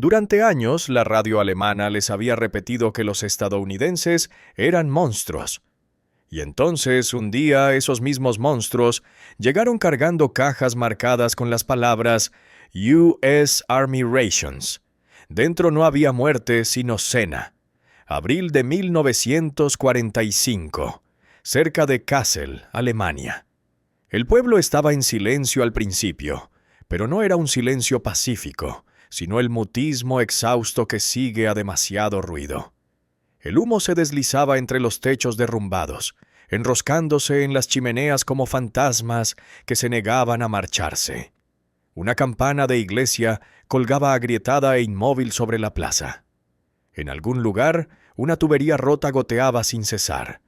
Durante años, la radio alemana les había repetido que los estadounidenses eran monstruos. Y entonces, un día, esos mismos monstruos llegaron cargando cajas marcadas con las palabras US Army Rations. Dentro no había muerte, sino cena. Abril de 1945, cerca de Kassel, Alemania. El pueblo estaba en silencio al principio, pero no era un silencio pacífico, sino el mutismo exhausto que sigue a demasiado ruido. El humo se deslizaba entre los techos derrumbados, enroscándose en las chimeneas como fantasmas que se negaban a marcharse. Una campana de iglesia colgaba agrietada e inmóvil sobre la plaza. En algún lugar, una tubería rota goteaba sin cesar.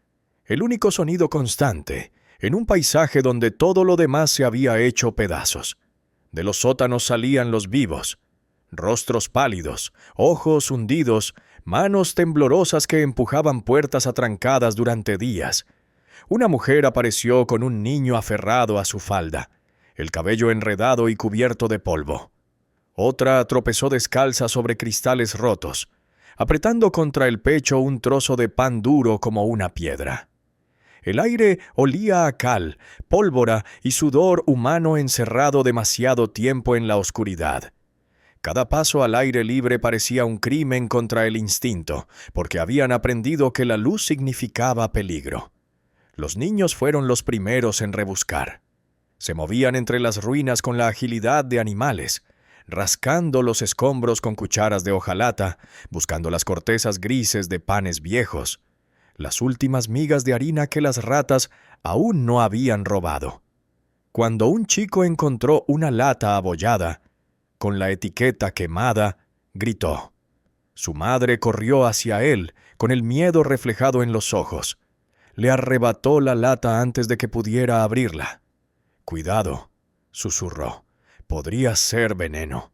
El único sonido constante, en un paisaje donde todo lo demás se había hecho pedazos. De los sótanos salían los vivos, rostros pálidos, ojos hundidos, manos temblorosas que empujaban puertas atrancadas durante días. Una mujer apareció con un niño aferrado a su falda, el cabello enredado y cubierto de polvo. Otra tropezó descalza sobre cristales rotos, apretando contra el pecho un trozo de pan duro como una piedra. El aire olía a cal, pólvora y sudor humano encerrado demasiado tiempo en la oscuridad. Cada paso al aire libre parecía un crimen contra el instinto, porque habían aprendido que la luz significaba peligro. Los niños fueron los primeros en rebuscar. Se movían entre las ruinas con la agilidad de animales, rascando los escombros con cucharas de hojalata, buscando las cortezas grises de panes viejos, las últimas migas de harina que las ratas aún no habían robado. Cuando un chico encontró una lata abollada, con la etiqueta quemada, gritó. Su madre corrió hacia él, con el miedo reflejado en los ojos. Le arrebató la lata antes de que pudiera abrirla. «Cuidado», susurró, «podría ser veneno».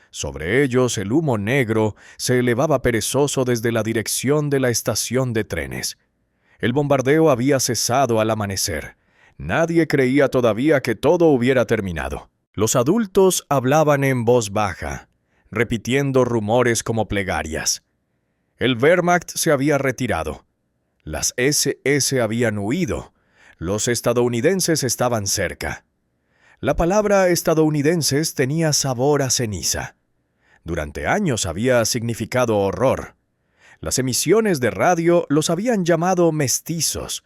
Sobre ellos el humo negro se elevaba perezoso desde la dirección de la estación de trenes. El bombardeo había cesado al amanecer. Nadie creía todavía que todo hubiera terminado. Los adultos hablaban en voz baja, repitiendo rumores como plegarias. El Wehrmacht se había retirado. Las SS habían huido. Los estadounidenses estaban cerca. La palabra estadounidenses tenía sabor a ceniza. Durante años había significado horror. Las emisiones de radio los habían llamado mestizos,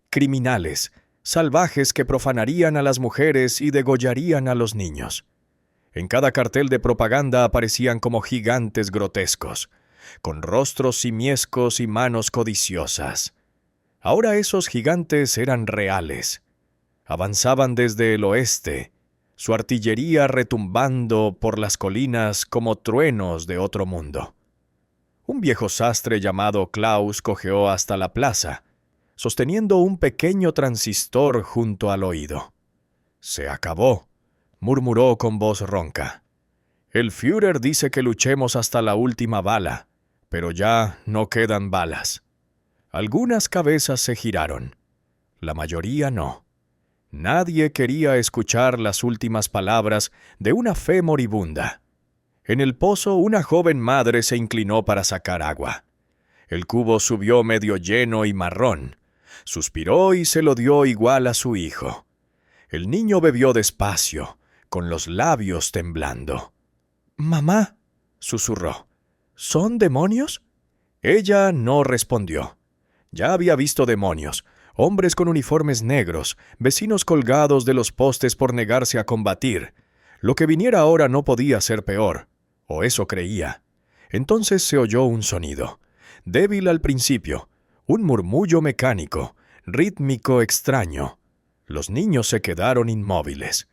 criminales, salvajes que profanarían a las mujeres y degollarían a los niños. En cada cartel de propaganda aparecían como gigantes grotescos, con rostros simiescos y manos codiciosas. Ahora esos gigantes eran reales. Avanzaban desde el oeste, su artillería retumbando por las colinas como truenos de otro mundo. Un viejo sastre llamado Klaus cojeó hasta la plaza, sosteniendo un pequeño transistor junto al oído. «Se acabó», murmuró con voz ronca. «El Führer dice que luchemos hasta la última bala, pero ya no quedan balas». Algunas cabezas se giraron, la mayoría no. Nadie quería escuchar las últimas palabras de una fe moribunda. En el pozo, una joven madre se inclinó para sacar agua. El cubo subió medio lleno y marrón. Suspiró y se lo dio igual a su hijo. El niño bebió despacio, con los labios temblando. «Mamá», susurró, «¿son demonios?» Ella no respondió. Ya había visto demonios, hombres con uniformes negros, vecinos colgados de los postes por negarse a combatir. Lo que viniera ahora no podía ser peor, o eso creía. Entonces se oyó un sonido, débil al principio, un murmullo mecánico, rítmico extraño. Los niños se quedaron inmóviles.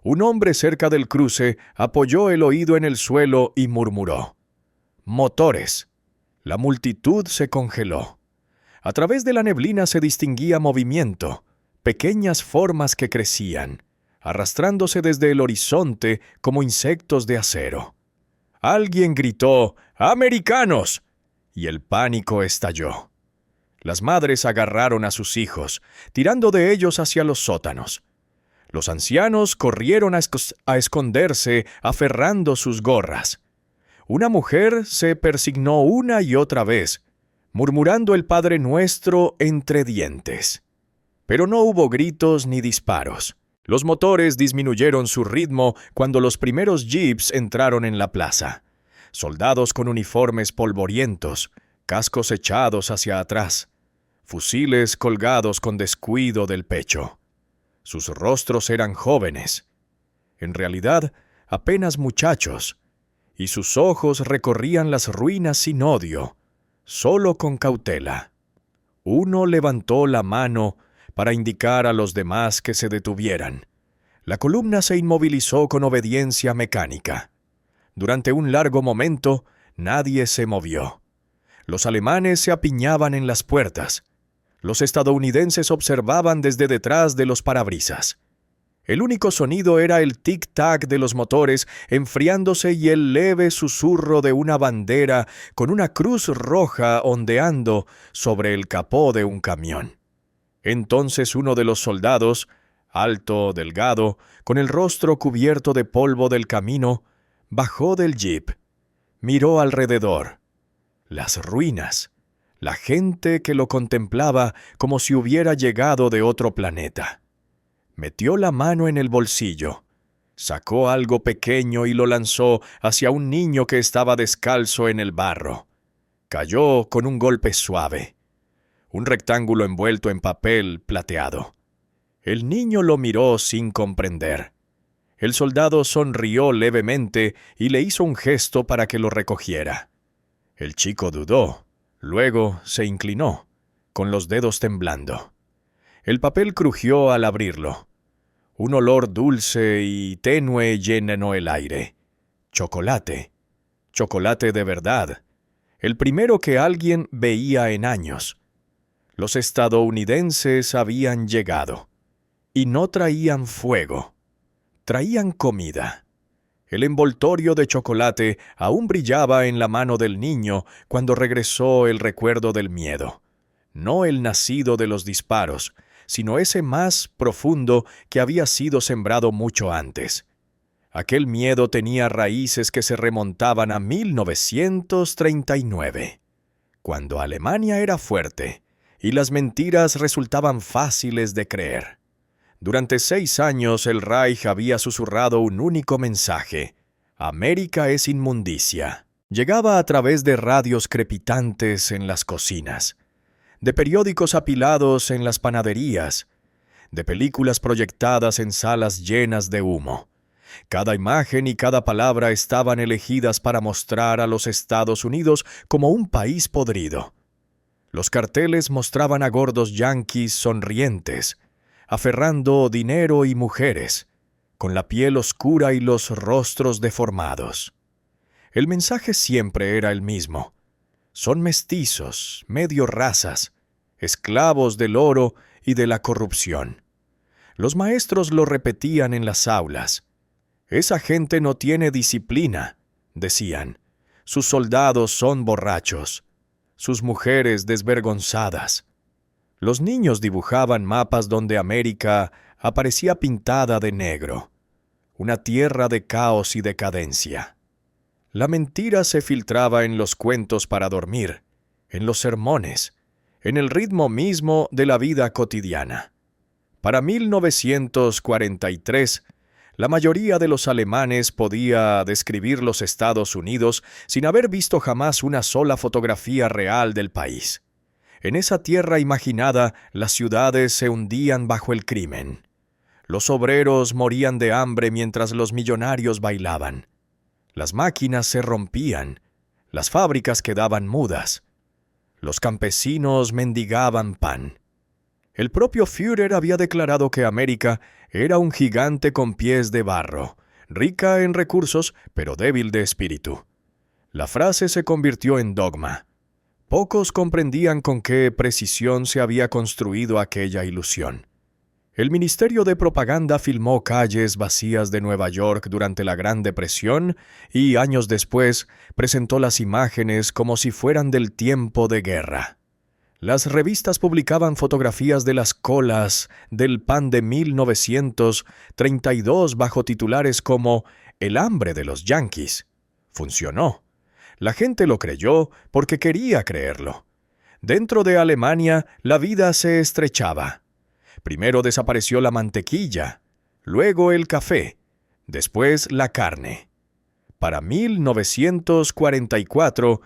Un hombre cerca del cruce apoyó el oído en el suelo y murmuró. «Motores». La multitud se congeló. A través de la neblina se distinguía movimiento, pequeñas formas que crecían, arrastrándose desde el horizonte como insectos de acero. Alguien gritó «¡Americanos!» y el pánico estalló. Las madres agarraron a sus hijos, tirando de ellos hacia los sótanos. Los ancianos corrieron a esconderse aferrando sus gorras. una mujer se persignó una y otra vez, murmurando el Padre Nuestro entre dientes. Pero no hubo gritos ni disparos. Los motores disminuyeron su ritmo cuando los primeros jeeps entraron en la plaza. Soldados con uniformes polvorientos, cascos echados hacia atrás, fusiles colgados con descuido del pecho. Sus rostros eran jóvenes, en realidad apenas muchachos, y sus ojos recorrían las ruinas sin odio, solo con cautela. Uno levantó la mano para indicar a los demás que se detuvieran. La columna se inmovilizó con obediencia mecánica. Durante un largo momento, nadie se movió. Los alemanes se apiñaban en las puertas. Los estadounidenses observaban desde detrás de los parabrisas. El único sonido era el tic-tac de los motores enfriándose y el leve susurro de una bandera con una cruz roja ondeando sobre el capó de un camión. Entonces uno de los soldados, alto, delgado, con el rostro cubierto de polvo del camino, bajó del jeep, miró alrededor. Las ruinas, la gente que lo contemplaba como si hubiera llegado de otro planeta. Metió la mano en el bolsillo, sacó algo pequeño y lo lanzó hacia un niño que estaba descalzo en el barro. Cayó con un golpe suave. Un rectángulo envuelto en papel plateado. El niño lo miró sin comprender. El soldado sonrió levemente y le hizo un gesto para que lo recogiera. El chico dudó, luego se inclinó, con los dedos temblando. El papel crujió al abrirlo. Un olor dulce y tenue llenó el aire. Chocolate. Chocolate de verdad. El primero que alguien veía en años. Los estadounidenses habían llegado. Y no traían fuego. Traían comida. El envoltorio de chocolate aún brillaba en la mano del niño cuando regresó el recuerdo del miedo. No el nacido de los disparos, sino ese más profundo que había sido sembrado mucho antes. Aquel miedo tenía raíces que se remontaban a 1939, cuando Alemania era fuerte y las mentiras resultaban fáciles de creer. Durante 6 años el Reich había susurrado un único mensaje: América es inmundicia. Llegaba a través de radios crepitantes en las cocinas, de periódicos apilados en las panaderías, de películas proyectadas en salas llenas de humo. Cada imagen y cada palabra estaban elegidas para mostrar a los Estados Unidos como un país podrido. Los carteles mostraban a gordos yanquis sonrientes, aferrando dinero y mujeres, con la piel oscura y los rostros deformados. El mensaje siempre era el mismo. Son mestizos, medio razas, esclavos del oro y de la corrupción. Los maestros lo repetían en las aulas. Esa gente no tiene disciplina, decían. Sus soldados son borrachos, sus mujeres desvergonzadas. Los niños dibujaban mapas donde América aparecía pintada de negro, una tierra de caos y decadencia. La mentira se filtraba en los cuentos para dormir, en los sermones, en el ritmo mismo de la vida cotidiana. Para 1943, la mayoría de los alemanes podía describir los Estados Unidos sin haber visto jamás una sola fotografía real del país. En esa tierra imaginada, las ciudades se hundían bajo el crimen. Los obreros morían de hambre mientras los millonarios bailaban. Las máquinas se rompían, las fábricas quedaban mudas. Los campesinos mendigaban pan. El propio Führer había declarado que América era un gigante con pies de barro, rica en recursos, pero débil de espíritu. La frase se convirtió en dogma. Pocos comprendían con qué precisión se había construido aquella ilusión. El Ministerio de Propaganda filmó calles vacías de Nueva York durante la Gran Depresión y, años después, presentó las imágenes como si fueran del tiempo de guerra. Las revistas publicaban fotografías de las colas del pan de 1932 bajo titulares como «El hambre de los yanquis». Funcionó. La gente lo creyó porque quería creerlo. Dentro de Alemania, la vida se estrechaba. Primero desapareció la mantequilla, luego el café, después la carne. Para 1944,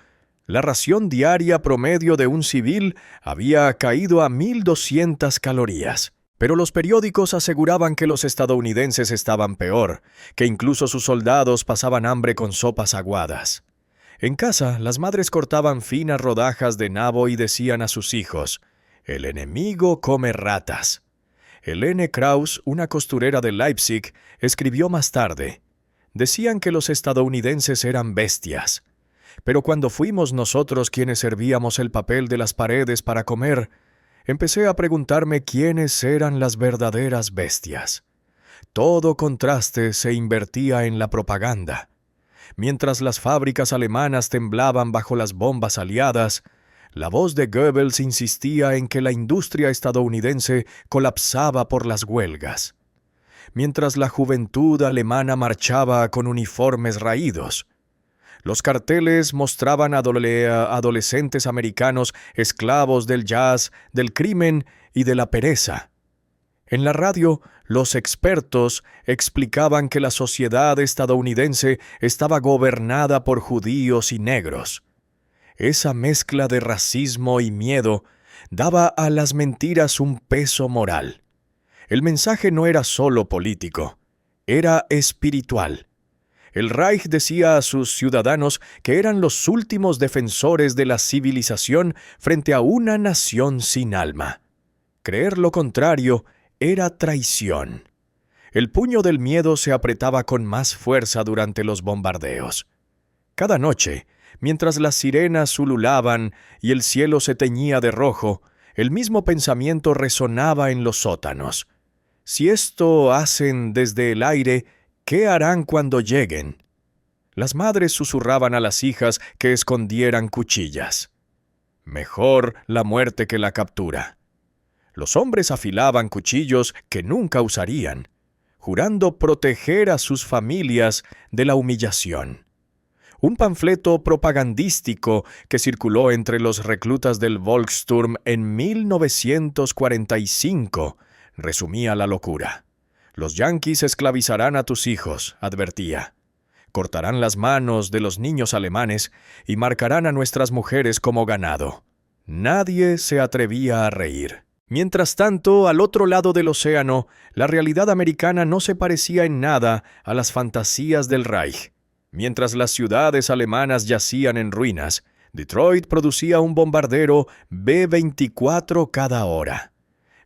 la ración diaria promedio de un civil había caído a 1.200 calorías. Pero los periódicos aseguraban que los estadounidenses estaban peor, que incluso sus soldados pasaban hambre con sopas aguadas. En casa, las madres cortaban finas rodajas de nabo y decían a sus hijos: «El enemigo come ratas». Helene Krauss, una costurera de Leipzig, escribió más tarde: «Decían que los estadounidenses eran bestias. Pero cuando fuimos nosotros quienes servíamos el papel de las paredes para comer, empecé a preguntarme quiénes eran las verdaderas bestias». Todo contraste se invertía en la propaganda. Mientras las fábricas alemanas temblaban bajo las bombas aliadas, la voz de Goebbels insistía en que la industria estadounidense colapsaba por las huelgas. Mientras la juventud alemana marchaba con uniformes raídos, los carteles mostraban a adolescentes americanos esclavos del jazz, del crimen y de la pereza. En la radio, los expertos explicaban que la sociedad estadounidense estaba gobernada por judíos y negros. Esa mezcla de racismo y miedo daba a las mentiras un peso moral. El mensaje no era solo político, era espiritual. El Reich decía a sus ciudadanos que eran los últimos defensores de la civilización frente a una nación sin alma. Creer lo contrario era traición. El puño del miedo se apretaba con más fuerza durante los bombardeos. Cada noche, mientras las sirenas ululaban y el cielo se teñía de rojo, el mismo pensamiento resonaba en los sótanos. Si esto hacen desde el aire, ¿qué harán cuando lleguen? Las madres susurraban a las hijas que escondieran cuchillas. Mejor la muerte que la captura. Los hombres afilaban cuchillos que nunca usarían, jurando proteger a sus familias de la humillación. Un panfleto propagandístico que circuló entre los reclutas del Volkssturm en 1945 resumía la locura. «Los yanquis esclavizarán a tus hijos», advertía. «Cortarán las manos de los niños alemanes y marcarán a nuestras mujeres como ganado». Nadie se atrevía a reír. Mientras tanto, al otro lado del océano, la realidad americana no se parecía en nada a las fantasías del Reich. Mientras las ciudades alemanas yacían en ruinas, Detroit producía un bombardero B-24 cada hora.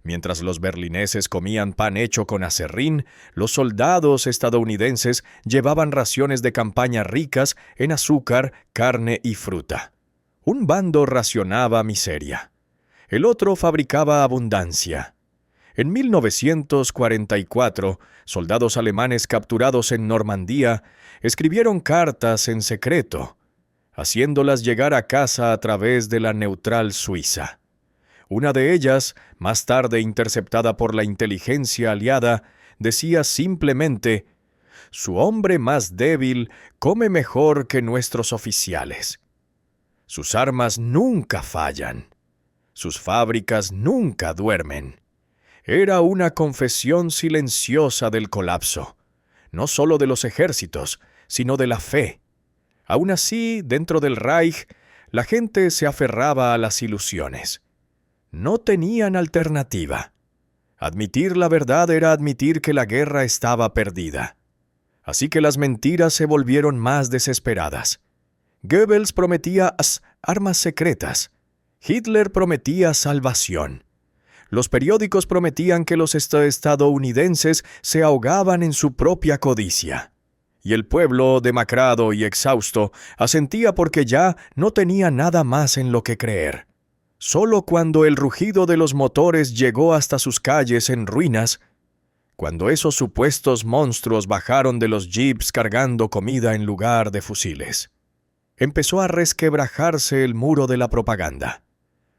Mientras los berlineses comían pan hecho con aserrín, los soldados estadounidenses llevaban raciones de campaña ricas en azúcar, carne y fruta. Un bando racionaba miseria. El otro fabricaba abundancia. En 1944, soldados alemanes capturados en Normandía escribieron cartas en secreto, haciéndolas llegar a casa a través de la neutral Suiza. Una de ellas, más tarde interceptada por la inteligencia aliada, decía simplemente: «Su hombre más débil come mejor que nuestros oficiales. Sus armas nunca fallan. Sus fábricas nunca duermen». Era una confesión silenciosa del colapso, no solo de los ejércitos, sino de la fe. Aún así, dentro del Reich, la gente se aferraba a las ilusiones. No tenían alternativa. Admitir la verdad era admitir que la guerra estaba perdida. Así que las mentiras se volvieron más desesperadas. Goebbels prometía armas secretas. Hitler prometía salvación. Los periódicos prometían que los estadounidenses se ahogaban en su propia codicia. Y el pueblo, demacrado y exhausto, asentía porque ya no tenía nada más en lo que creer. Solo cuando el rugido de los motores llegó hasta sus calles en ruinas, cuando esos supuestos monstruos bajaron de los jeeps cargando comida en lugar de fusiles, empezó a resquebrajarse el muro de la propaganda.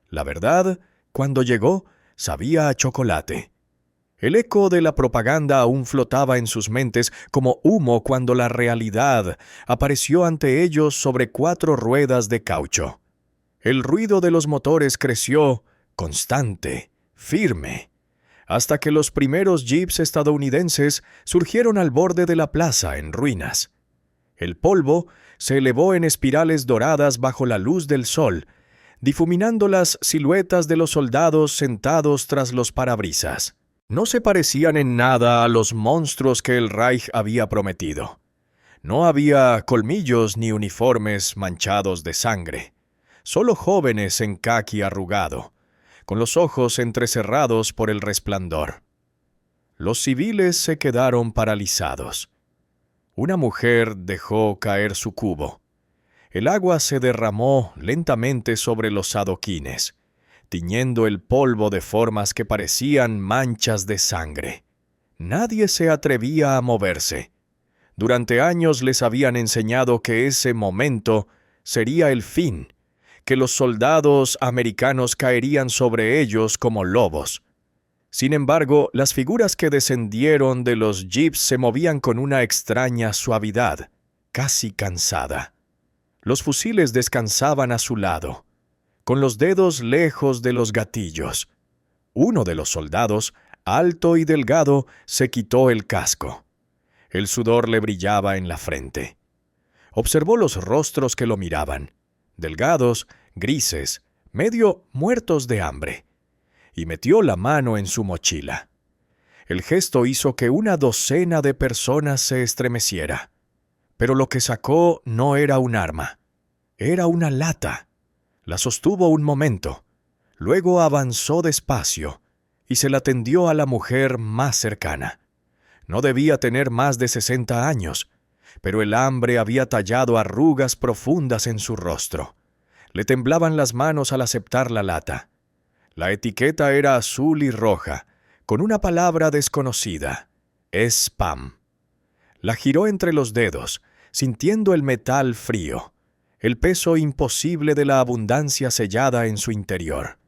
La verdad, cuando llegó, sabía a chocolate. El eco de la propaganda aún flotaba en sus mentes como humo cuando la realidad apareció ante ellos sobre 4 ruedas de caucho. El ruido de los motores creció, constante, firme, hasta que los primeros jeeps estadounidenses surgieron al borde de la plaza en ruinas. El polvo se elevó en espirales doradas bajo la luz del sol, difuminando las siluetas de los soldados sentados tras los parabrisas. No se parecían en nada a los monstruos que el Reich había prometido. No había colmillos ni uniformes manchados de sangre, solo jóvenes en caqui arrugado, con los ojos entrecerrados por el resplandor. Los civiles se quedaron paralizados. Una mujer dejó caer su cubo. El agua se derramó lentamente sobre los adoquines, tiñendo el polvo de formas que parecían manchas de sangre. Nadie se atrevía a moverse. Durante años les habían enseñado que ese momento sería el fin, que los soldados americanos caerían sobre ellos como lobos. Sin embargo, las figuras que descendieron de los jeeps se movían con una extraña suavidad, casi cansada. Los fusiles descansaban a su lado, con los dedos lejos de los gatillos. Uno de los soldados, alto y delgado, se quitó el casco. El sudor le brillaba en la frente. Observó los rostros que lo miraban, delgados, grises, medio muertos de hambre, y metió la mano en su mochila. El gesto hizo que una docena de personas se estremeciera. Pero lo que sacó no era un arma, era una lata. La sostuvo un momento, luego avanzó despacio y se la tendió a la mujer más cercana. No debía tener más de 60 años, pero el hambre había tallado arrugas profundas en su rostro. Le temblaban las manos al aceptar la lata. La etiqueta era azul y roja, con una palabra desconocida: spam. La giró entre los dedos, sintiendo el metal frío, el peso imposible de la abundancia sellada en su interior.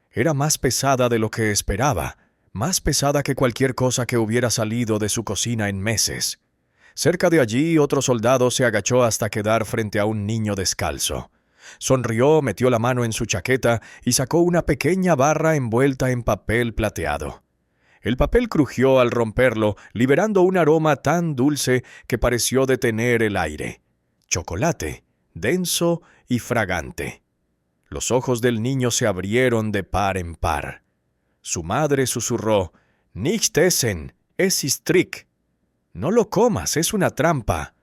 Era más pesada de lo que esperaba, más pesada que cualquier cosa que hubiera salido de su cocina en meses. Cerca de allí, otro soldado se agachó hasta quedar frente a un niño descalzo. Sonrió, metió la mano en su chaqueta y sacó una pequeña barra envuelta en papel plateado. El papel crujió al romperlo, liberando un aroma tan dulce que pareció detener el aire. Chocolate, denso y fragante. Los ojos del niño se abrieron de par en par. Su madre susurró: «Nicht essen, es ist Trick». «No lo comas, es una trampa».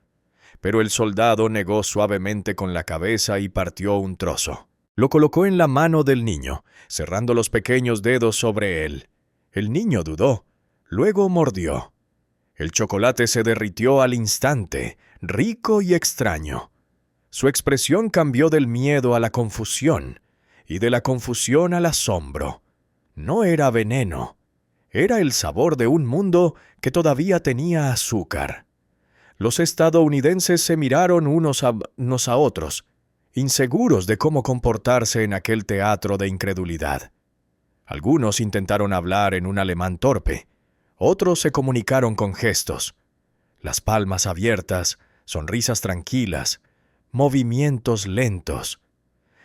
Pero el soldado negó suavemente con la cabeza y partió un trozo. Lo colocó en la mano del niño, cerrando los pequeños dedos sobre él. El niño dudó, luego mordió. El chocolate se derritió al instante, rico y extraño. Su expresión cambió del miedo a la confusión, y de la confusión al asombro. No era veneno, era el sabor de un mundo que todavía tenía azúcar. Los estadounidenses se miraron unos a otros, inseguros de cómo comportarse en aquel teatro de incredulidad. Algunos intentaron hablar en un alemán torpe, otros se comunicaron con gestos. Las palmas abiertas, sonrisas tranquilas, movimientos lentos.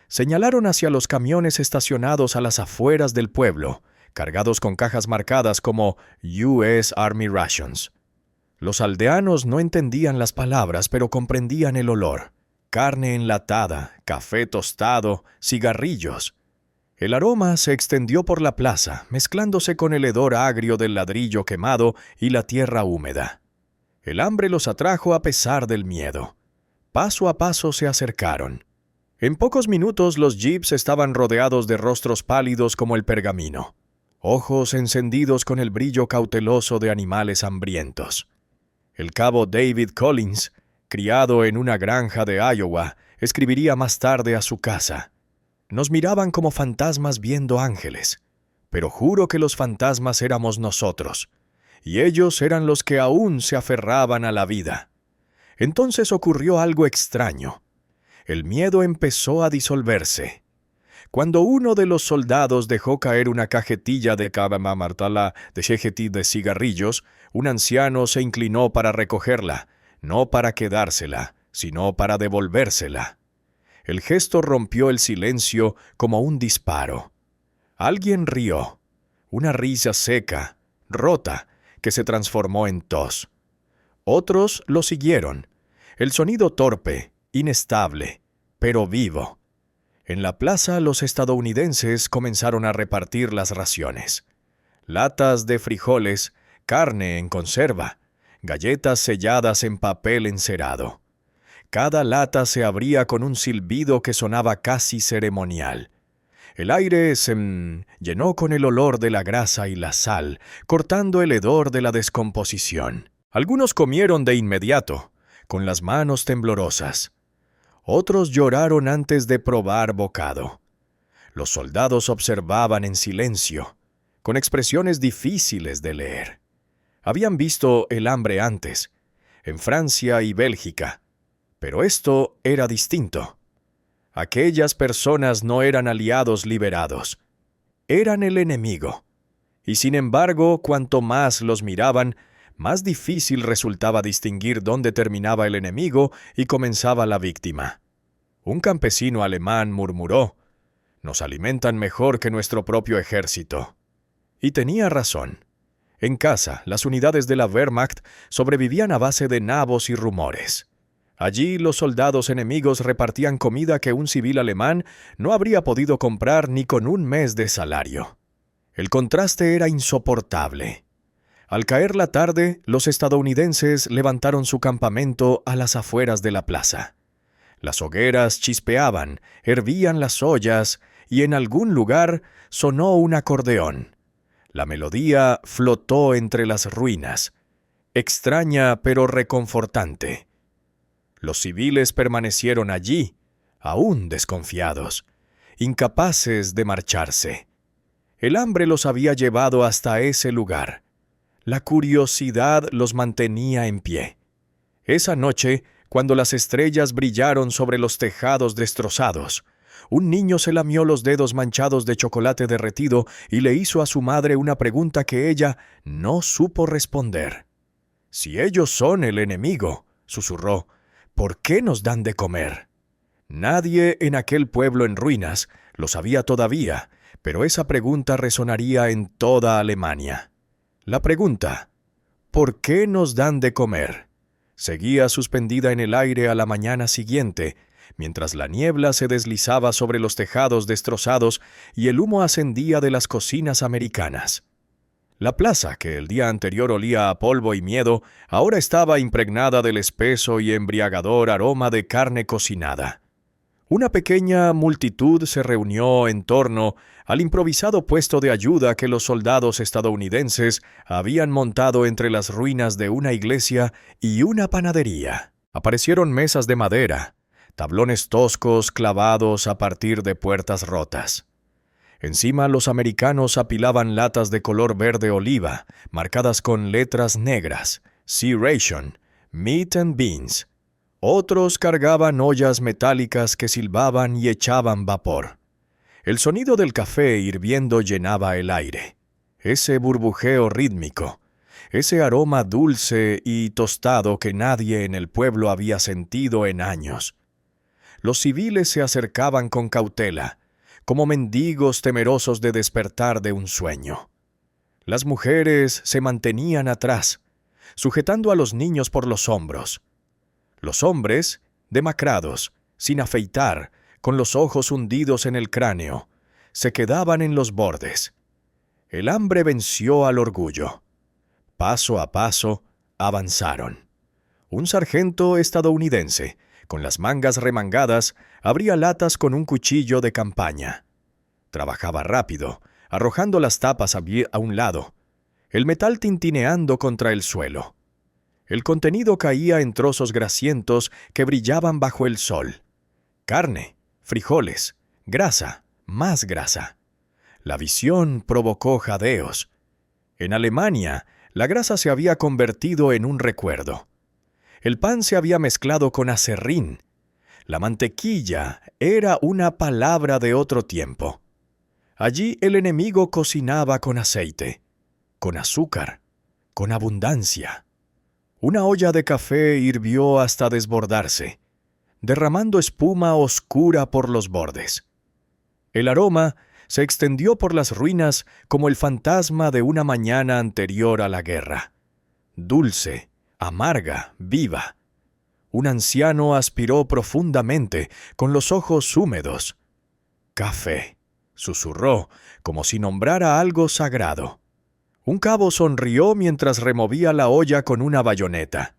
Señalaron hacia los camiones estacionados a las afueras del pueblo, cargados con cajas marcadas como US Army Rations. Los aldeanos no entendían las palabras, pero comprendían el olor. Carne enlatada, café tostado, cigarrillos. El aroma se extendió por la plaza, mezclándose con el hedor agrio del ladrillo quemado y la tierra húmeda. El hambre los atrajo a pesar del miedo. Paso a paso se acercaron. En pocos minutos los jeeps estaban rodeados de rostros pálidos como el pergamino, ojos encendidos con el brillo cauteloso de animales hambrientos. El cabo David Collins, criado en una granja de Iowa, escribiría más tarde a su casa: «Nos miraban como fantasmas viendo ángeles, pero juro que los fantasmas éramos nosotros, y ellos eran los que aún se aferraban a la vida». Entonces ocurrió algo extraño. El miedo empezó a disolverse. Cuando uno de los soldados dejó caer una cajetilla de cabamartala de cigarrillos, un anciano se inclinó para recogerla, no para quedársela, sino para devolvérsela. El gesto rompió el silencio como un disparo. Alguien rió, una risa seca, rota, que se transformó en tos. Otros lo siguieron, el sonido torpe, inestable, pero vivo. En la plaza los estadounidenses comenzaron a repartir las raciones. Latas de frijoles, carne en conserva, galletas selladas en papel encerado. Cada lata se abría con un silbido que sonaba casi ceremonial. El aire se llenó con el olor de la grasa y la sal, cortando el hedor de la descomposición. Algunos comieron de inmediato, con las manos temblorosas. Otros lloraron antes de probar bocado. Los soldados observaban en silencio, con expresiones difíciles de leer. Habían visto el hambre antes, en Francia y Bélgica, pero esto era distinto. Aquellas personas no eran aliados liberados, eran el enemigo. Y sin embargo, cuanto más los miraban, más difícil resultaba distinguir dónde terminaba el enemigo y comenzaba la víctima. Un campesino alemán murmuró: «Nos alimentan mejor que nuestro propio ejército». Y tenía razón. En casa, las unidades de la Wehrmacht sobrevivían a base de nabos y rumores. Allí los soldados enemigos repartían comida que un civil alemán no habría podido comprar ni con un mes de salario. El contraste era insoportable. Al caer la tarde, los estadounidenses levantaron su campamento a las afueras de la plaza. Las hogueras chispeaban, hervían las ollas y en algún lugar sonó un acordeón. La melodía flotó entre las ruinas, extraña pero reconfortante. Los civiles permanecieron allí, aún desconfiados, incapaces de marcharse. El hambre los había llevado hasta ese lugar. La curiosidad los mantenía en pie. Esa noche, cuando las estrellas brillaron sobre los tejados destrozados, un niño se lamió los dedos manchados de chocolate derretido y le hizo a su madre una pregunta que ella no supo responder. «Si ellos son el enemigo», susurró, «¿por qué nos dan de comer?». Nadie en aquel pueblo en ruinas lo sabía todavía, pero esa pregunta resonaría en toda Alemania. La pregunta, ¿por qué nos dan de comer?, seguía suspendida en el aire a la mañana siguiente, mientras la niebla se deslizaba sobre los tejados destrozados y el humo ascendía de las cocinas americanas. La plaza, que el día anterior olía a polvo y miedo, ahora estaba impregnada del espeso y embriagador aroma de carne cocinada. Una pequeña multitud se reunió en torno al improvisado puesto de ayuda que los soldados estadounidenses habían montado entre las ruinas de una iglesia y una panadería. Aparecieron mesas de madera, tablones toscos clavados a partir de puertas rotas. Encima los americanos apilaban latas de color verde oliva, marcadas con letras negras, Sea Ration, Meat and Beans. Otros cargaban ollas metálicas que silbaban y echaban vapor. El sonido del café hirviendo llenaba el aire. Ese burbujeo rítmico, ese aroma dulce y tostado que nadie en el pueblo había sentido en años. Los civiles se acercaban con cautela, como mendigos temerosos de despertar de un sueño. Las mujeres se mantenían atrás, sujetando a los niños por los hombros. Los hombres, demacrados, sin afeitar, con los ojos hundidos en el cráneo, se quedaban en los bordes. El hambre venció al orgullo. Paso a paso, avanzaron. Un sargento estadounidense, con las mangas remangadas, abría latas con un cuchillo de campaña. Trabajaba rápido, arrojando las tapas a un lado, el metal tintineando contra el suelo. El contenido caía en trozos grasientos que brillaban bajo el sol. Carne, frijoles, grasa, más grasa. La visión provocó jadeos. En Alemania, la grasa se había convertido en un recuerdo. El pan se había mezclado con aserrín. La mantequilla era una palabra de otro tiempo. Allí el enemigo cocinaba con aceite, con azúcar, con abundancia. Una olla de café hirvió hasta desbordarse, derramando espuma oscura por los bordes. El aroma se extendió por las ruinas como el fantasma de una mañana anterior a la guerra. Dulce, amarga, viva. Un anciano aspiró profundamente, con los ojos húmedos. «Café», susurró, como si nombrara algo sagrado. Un cabo sonrió mientras removía la olla con una bayoneta.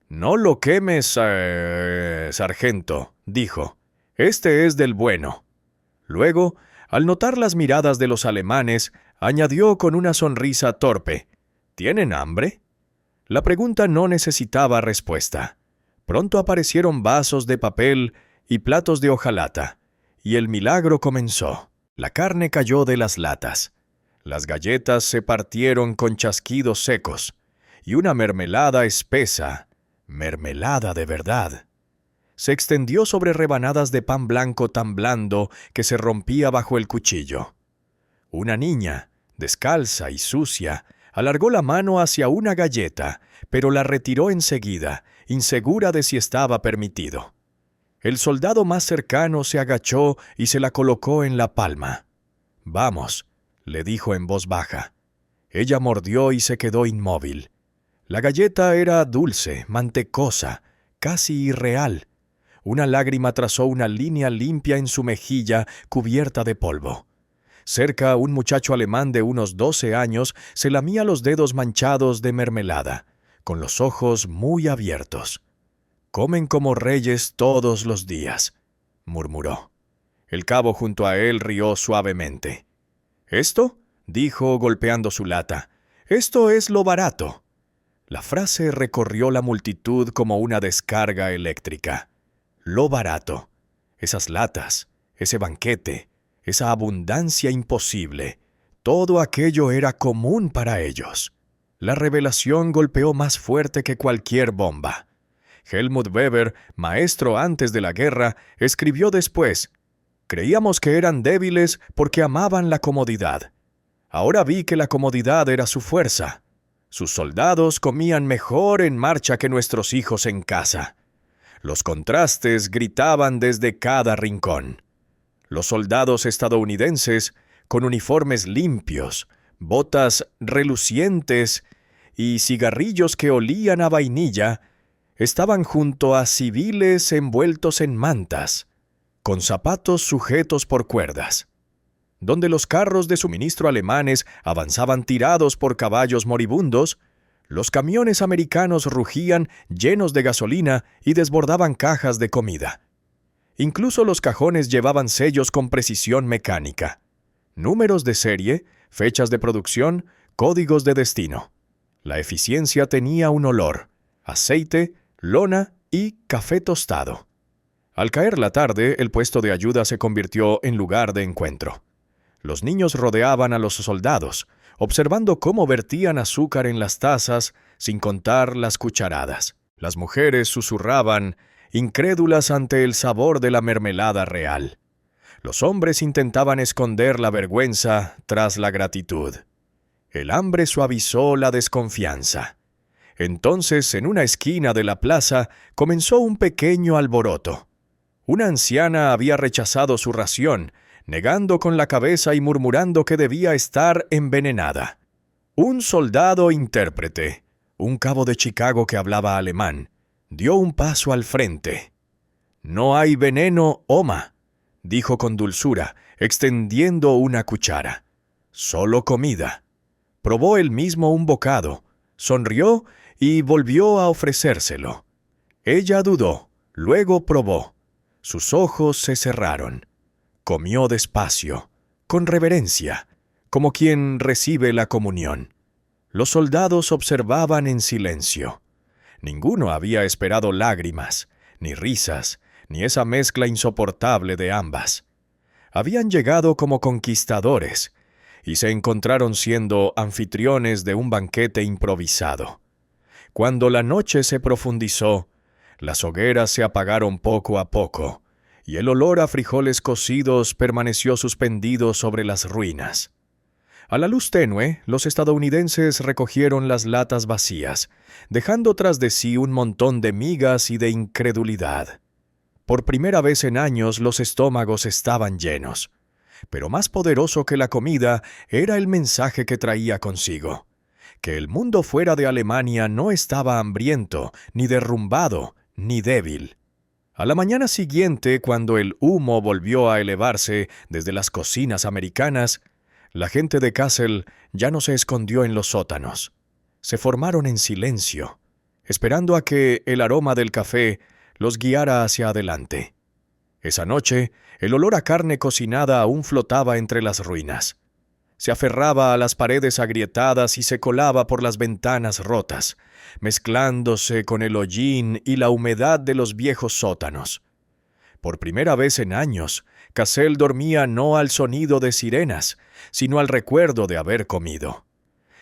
«No lo quemes, sargento», dijo. «Este es del bueno». Luego, al notar las miradas de los alemanes, añadió con una sonrisa torpe: «¿Tienen hambre?». La pregunta no necesitaba respuesta. Pronto aparecieron vasos de papel y platos de hojalata, y el milagro comenzó. La carne cayó de las latas. Las galletas se partieron con chasquidos secos, y una mermelada espesa, mermelada de verdad, se extendió sobre rebanadas de pan blanco tan blando que se rompía bajo el cuchillo. Una niña, descalza y sucia, alargó la mano hacia una galleta, pero la retiró enseguida, insegura de si estaba permitido. El soldado más cercano se agachó y se la colocó en la palma. «Vamos», le dijo en voz baja. Ella mordió y se quedó inmóvil. La galleta era dulce, mantecosa, casi irreal. Una lágrima trazó una línea limpia en su mejilla cubierta de polvo. Cerca, un muchacho alemán de unos 12 años se lamía los dedos manchados de mermelada, con los ojos muy abiertos. «Comen como reyes todos los días», murmuró. El cabo junto a él rió suavemente. «¿Esto?», dijo golpeando su lata. «Esto es lo barato». La frase recorrió la multitud como una descarga eléctrica. Lo barato. Esas latas, ese banquete, esa abundancia imposible. Todo aquello era común para ellos. La revelación golpeó más fuerte que cualquier bomba. Helmut Weber, maestro antes de la guerra, escribió después: «Creíamos que eran débiles porque amaban la comodidad. Ahora vi que la comodidad era su fuerza. Sus soldados comían mejor en marcha que nuestros hijos en casa». Los contrastes gritaban desde cada rincón. Los soldados estadounidenses, con uniformes limpios, botas relucientes y cigarrillos que olían a vainilla, estaban junto a civiles envueltos en mantas, con zapatos sujetos por cuerdas. Donde los carros de suministro alemanes avanzaban tirados por caballos moribundos, los camiones americanos rugían llenos de gasolina y desbordaban cajas de comida. Incluso los cajones llevaban sellos con precisión mecánica. Números de serie, fechas de producción, códigos de destino. La eficiencia tenía un olor: aceite, lona y café tostado. Al caer la tarde, el puesto de ayuda se convirtió en lugar de encuentro. Los niños rodeaban a los soldados, observando cómo vertían azúcar en las tazas, sin contar las cucharadas. Las mujeres susurraban, incrédulas ante el sabor de la mermelada real. Los hombres intentaban esconder la vergüenza tras la gratitud. El hambre suavizó la desconfianza. Entonces, en una esquina de la plaza, comenzó un pequeño alboroto. Una anciana había rechazado su ración, negando con la cabeza y murmurando que debía estar envenenada. Un soldado intérprete, un cabo de Chicago que hablaba alemán, dio un paso al frente. «No hay veneno, Oma», dijo con dulzura, extendiendo una cuchara. «Solo comida». Probó él mismo un bocado, sonrió y volvió a ofrecérselo. Ella dudó, luego probó. Sus ojos se cerraron. Comió despacio, con reverencia, como quien recibe la comunión. Los soldados observaban en silencio. Ninguno había esperado lágrimas, ni risas, ni esa mezcla insoportable de ambas. Habían llegado como conquistadores y se encontraron siendo anfitriones de un banquete improvisado. Cuando la noche se profundizó, Las hogueras se apagaron poco a poco, y el olor a frijoles cocidos permaneció suspendido sobre las ruinas. A la luz tenue, los estadounidenses recogieron las latas vacías, dejando tras de sí un montón de migas y de incredulidad. Por primera vez en años los estómagos estaban llenos, pero más poderoso que la comida era el mensaje que traía consigo: que el mundo fuera de Alemania no estaba hambriento, ni derrumbado, ni débil. A la mañana siguiente, cuando el humo volvió a elevarse desde las cocinas americanas, la gente de Kassel ya no se escondió en los sótanos. Se formaron en silencio, esperando a que el aroma del café los guiara hacia adelante. Esa noche, el olor a carne cocinada aún flotaba entre las ruinas. Se aferraba a las paredes agrietadas y se colaba por las ventanas rotas, mezclándose con el hollín y la humedad de los viejos sótanos. Por primera vez en años, Kassel dormía no al sonido de sirenas, sino al recuerdo de haber comido.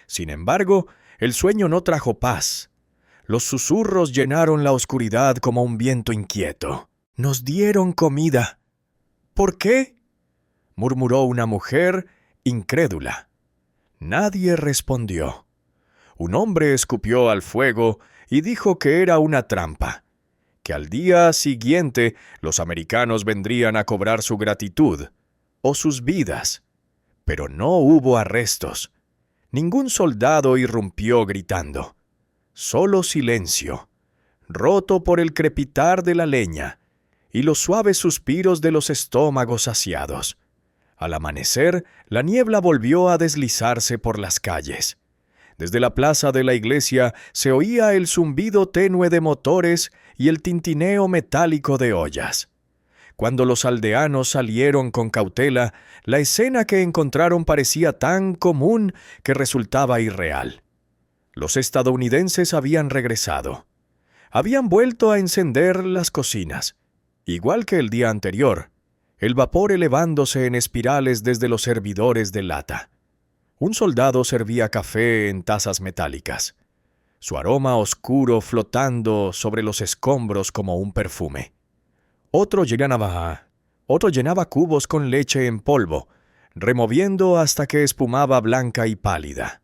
Sin embargo, el sueño no trajo paz. Los susurros llenaron la oscuridad como un viento inquieto. «Nos dieron comida». «¿Por qué?», murmuró una mujer incrédula. Nadie respondió. Un hombre escupió al fuego y dijo que era una trampa, que al día siguiente los americanos vendrían a cobrar su gratitud o sus vidas. Pero no hubo arrestos. Ningún soldado irrumpió gritando. Solo silencio, roto por el crepitar de la leña y los suaves suspiros de los estómagos saciados. Al amanecer, la niebla volvió a deslizarse por las calles. Desde la plaza de la iglesia se oía el zumbido tenue de motores y el tintineo metálico de ollas. Cuando los aldeanos salieron con cautela, la escena que encontraron parecía tan común que resultaba irreal. Los estadounidenses habían regresado. Habían vuelto a encender las cocinas, igual que el día anterior, el vapor elevándose en espirales desde los servidores de lata. Un soldado servía café en tazas metálicas, su aroma oscuro flotando sobre los escombros como un perfume. Otro llenaba cubos con leche en polvo, removiendo hasta que espumaba blanca y pálida.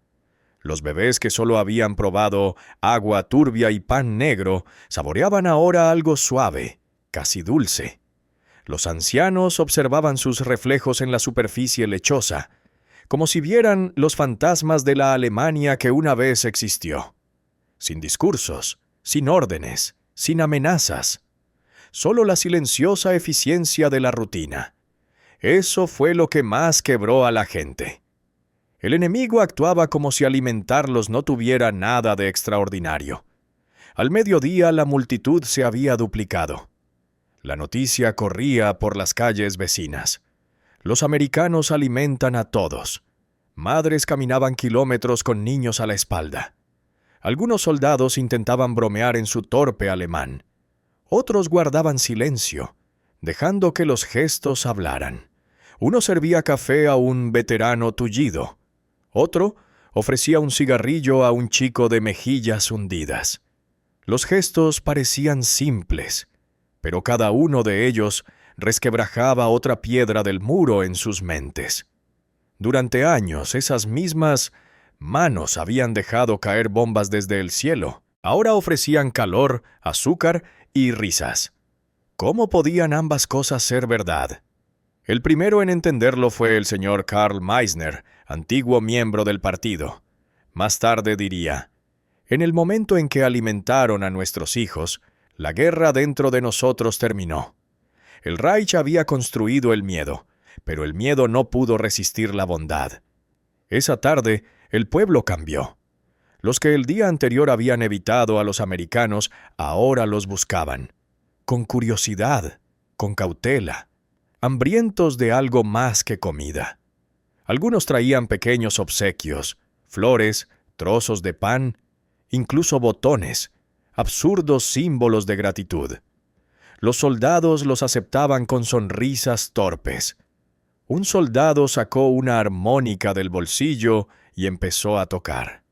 Los bebés que solo habían probado agua turbia y pan negro saboreaban ahora algo suave, casi dulce. Los ancianos observaban sus reflejos en la superficie lechosa, como si vieran los fantasmas de la Alemania que una vez existió. Sin discursos, sin órdenes, sin amenazas. Solo la silenciosa eficiencia de la rutina. Eso fue lo que más quebró a la gente. El enemigo actuaba como si alimentarlos no tuviera nada de extraordinario. Al mediodía la multitud se había duplicado. La noticia corría por las calles vecinas. Los americanos alimentan a todos. Madres caminaban kilómetros con niños a la espalda. Algunos soldados intentaban bromear en su torpe alemán. Otros guardaban silencio, dejando que los gestos hablaran. Uno servía café a un veterano tullido. Otro ofrecía un cigarrillo a un chico de mejillas hundidas. Los gestos parecían simples, pero cada uno de ellos resquebrajaba otra piedra del muro en sus mentes. Durante años, esas mismas manos habían dejado caer bombas desde el cielo. Ahora ofrecían calor, azúcar y risas. ¿Cómo podían ambas cosas ser verdad? El primero en entenderlo fue el señor Karl Meissner, antiguo miembro del partido. Más tarde diría: en el momento en que alimentaron a nuestros hijos, la guerra dentro de nosotros terminó. El Reich había construido el miedo, pero el miedo no pudo resistir la bondad. Esa tarde, el pueblo cambió. Los que el día anterior habían evitado a los americanos, ahora los buscaban. Con curiosidad, con cautela, hambrientos de algo más que comida. Algunos traían pequeños obsequios, flores, trozos de pan, incluso botones, absurdos símbolos de gratitud. Los soldados los aceptaban con sonrisas torpes. Un soldado sacó una armónica del bolsillo y empezó a tocar.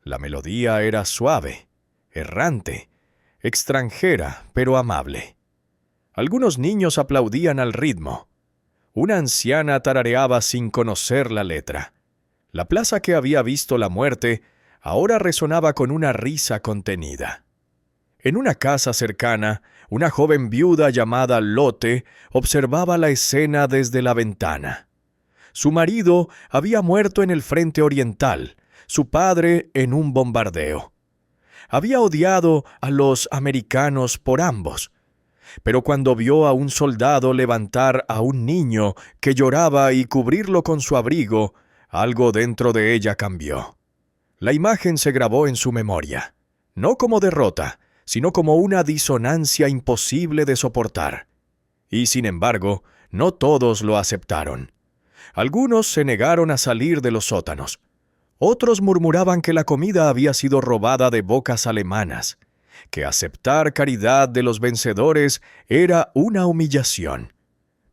La melodía era suave, errante, extranjera pero amable. Algunos niños aplaudían al ritmo. Una anciana tarareaba sin conocer la letra. La plaza que había visto la muerte ahora resonaba con una risa contenida. En una casa cercana, una joven viuda llamada Lotte observaba la escena desde la ventana. Su marido había muerto en el frente oriental, su padre en un bombardeo. Había odiado a los americanos por ambos, pero cuando vio a un soldado levantar a un niño que lloraba y cubrirlo con su abrigo, algo dentro de ella cambió. La imagen se grabó en su memoria, no como derrota, sino como una disonancia imposible de soportar. Y sin embargo, no todos lo aceptaron. Algunos se negaron a salir de los sótanos. Otros murmuraban que la comida había sido robada de bocas alemanas, que aceptar caridad de los vencedores era una humillación.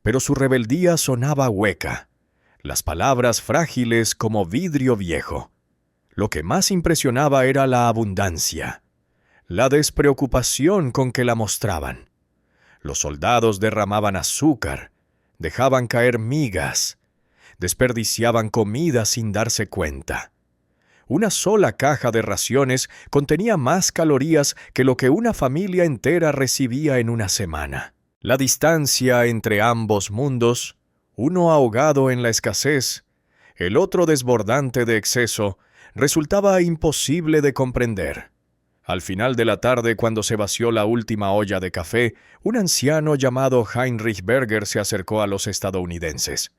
Pero su rebeldía sonaba hueca, las palabras frágiles como vidrio viejo. Lo que más impresionaba era la abundancia, la despreocupación con que la mostraban. Los soldados derramaban azúcar, dejaban caer migas, desperdiciaban comida sin darse cuenta. Una sola caja de raciones contenía más calorías que lo que una familia entera recibía en una semana. La distancia entre ambos mundos, uno ahogado en la escasez, el otro desbordante de exceso, resultaba imposible de comprender. Al final de la tarde, cuando se vació la última olla de café, un anciano llamado Heinrich Berger se acercó a los estadounidenses.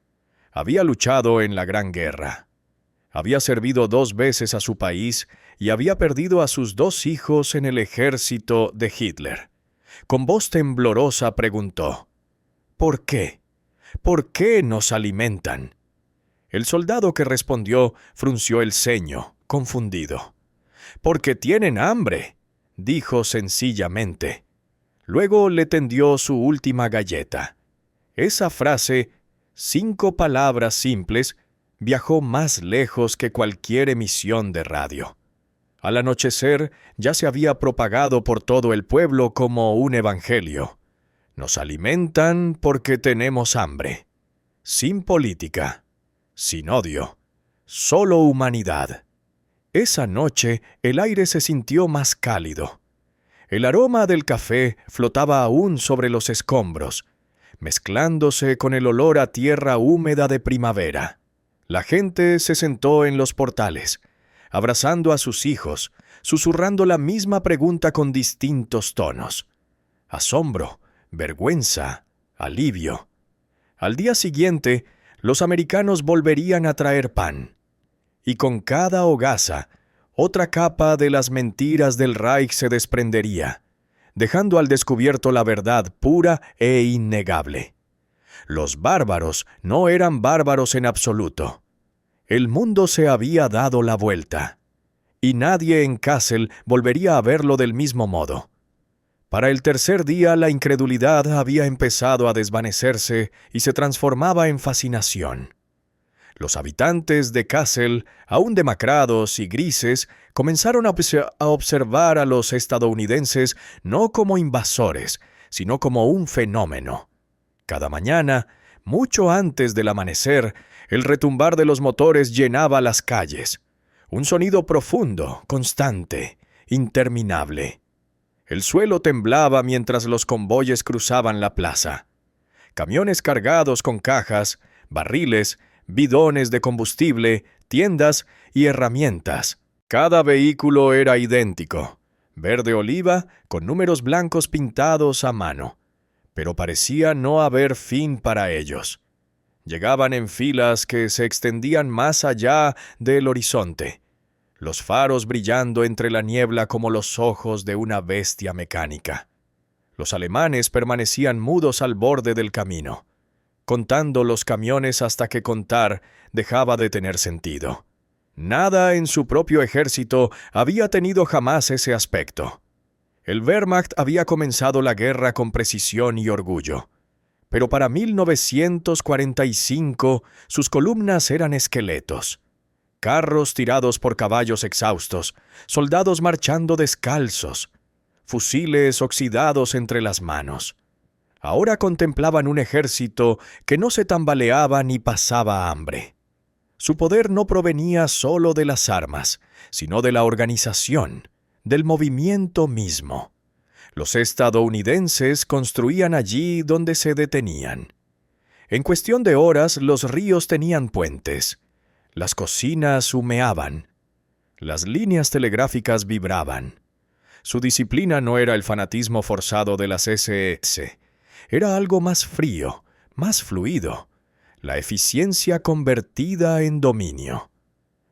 Había luchado en la Gran Guerra. Había servido 2 veces a su país y había perdido a sus 2 hijos en el ejército de Hitler. Con voz temblorosa preguntó: ¿Por qué? ¿Por qué nos alimentan? El soldado que respondió frunció el ceño, confundido. «Porque tienen hambre», dijo sencillamente. Luego le tendió su última galleta. Esa frase, 5 palabras simples, viajó más lejos que cualquier emisión de radio. Al anochecer ya se había propagado por todo el pueblo como un evangelio. Nos alimentan porque tenemos hambre. Sin política, sin odio, solo humanidad. Esa noche el aire se sintió más cálido. El aroma del café flotaba aún sobre los escombros, mezclándose con el olor a tierra húmeda de primavera. La gente se sentó en los portales, abrazando a sus hijos, susurrando la misma pregunta con distintos tonos. Asombro, vergüenza, alivio. Al día siguiente, los americanos volverían a traer pan. Y con cada hogaza, otra capa de las mentiras del Reich se desprendería, dejando al descubierto la verdad pura e innegable. Los bárbaros no eran bárbaros en absoluto. El mundo se había dado la vuelta, y nadie en Kassel volvería a verlo del mismo modo. Para el tercer día la incredulidad había empezado a desvanecerse y se transformaba en fascinación. Los habitantes de Kassel, aún demacrados y grises, comenzaron a observar a los estadounidenses no como invasores, sino como un fenómeno. Cada mañana, mucho antes del amanecer, el retumbar de los motores llenaba las calles. Un sonido profundo, constante, interminable. El suelo temblaba mientras los convoyes cruzaban la plaza. Camiones cargados con cajas, barriles, bidones de combustible, tiendas y herramientas. Cada vehículo era idéntico, verde oliva con números blancos pintados a mano. Pero parecía no haber fin para ellos. Llegaban en filas que se extendían más allá del horizonte, los faros brillando entre la niebla como los ojos de una bestia mecánica. Los alemanes permanecían mudos al borde del camino, contando los camiones hasta que contar dejaba de tener sentido. Nada en su propio ejército había tenido jamás ese aspecto. El Wehrmacht había comenzado la guerra con precisión y orgullo, pero para 1945 sus columnas eran esqueletos. Carros tirados por caballos exhaustos, soldados marchando descalzos, fusiles oxidados entre las manos. Ahora contemplaban un ejército que no se tambaleaba ni pasaba hambre. Su poder no provenía solo de las armas, sino de la organización, del movimiento mismo. Los estadounidenses construían allí donde se detenían. En cuestión de horas, los ríos tenían puentes. Las cocinas humeaban. Las líneas telegráficas vibraban. Su disciplina no era el fanatismo forzado de las SS. Era algo más frío, más fluido. La eficiencia convertida en dominio.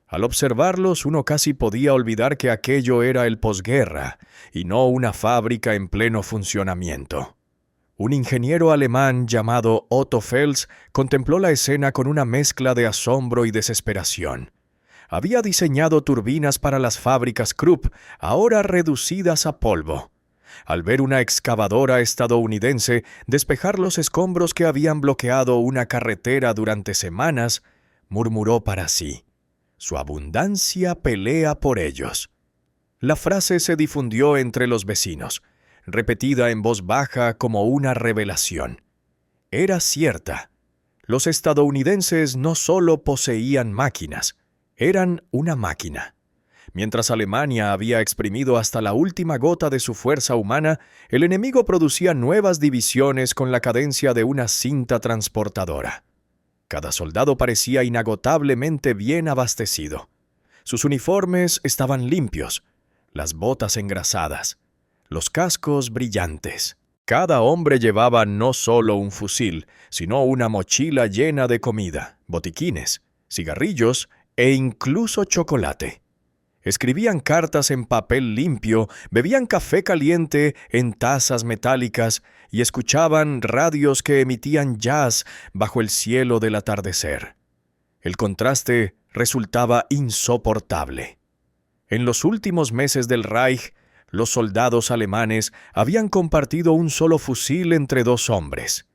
Al observarlos, uno casi podía olvidar que aquello era el posguerra y no una fábrica en pleno funcionamiento. Un ingeniero alemán llamado Otto Fels contempló la escena con una mezcla de asombro y desesperación. Había diseñado turbinas para las fábricas Krupp, ahora reducidas a polvo. Al ver una excavadora estadounidense despejar los escombros que habían bloqueado una carretera durante semanas, murmuró para sí: «Su abundancia pelea por ellos». La frase se difundió entre los vecinos, repetida en voz baja como una revelación. Era cierta. Los estadounidenses no solo poseían máquinas, eran una máquina. Mientras Alemania había exprimido hasta la última gota de su fuerza humana, el enemigo producía nuevas divisiones con la cadencia de una cinta transportadora. Cada soldado parecía inagotablemente bien abastecido. Sus uniformes estaban limpios, las botas engrasadas, los cascos brillantes. Cada hombre llevaba no solo un fusil, sino una mochila llena de comida, botiquines, cigarrillos e incluso chocolate. Escribían cartas en papel limpio, bebían café caliente en tazas metálicas y escuchaban radios que emitían jazz bajo el cielo del atardecer. El contraste resultaba insoportable. En los últimos meses del Reich, los soldados alemanes habían compartido un solo fusil entre dos hombres.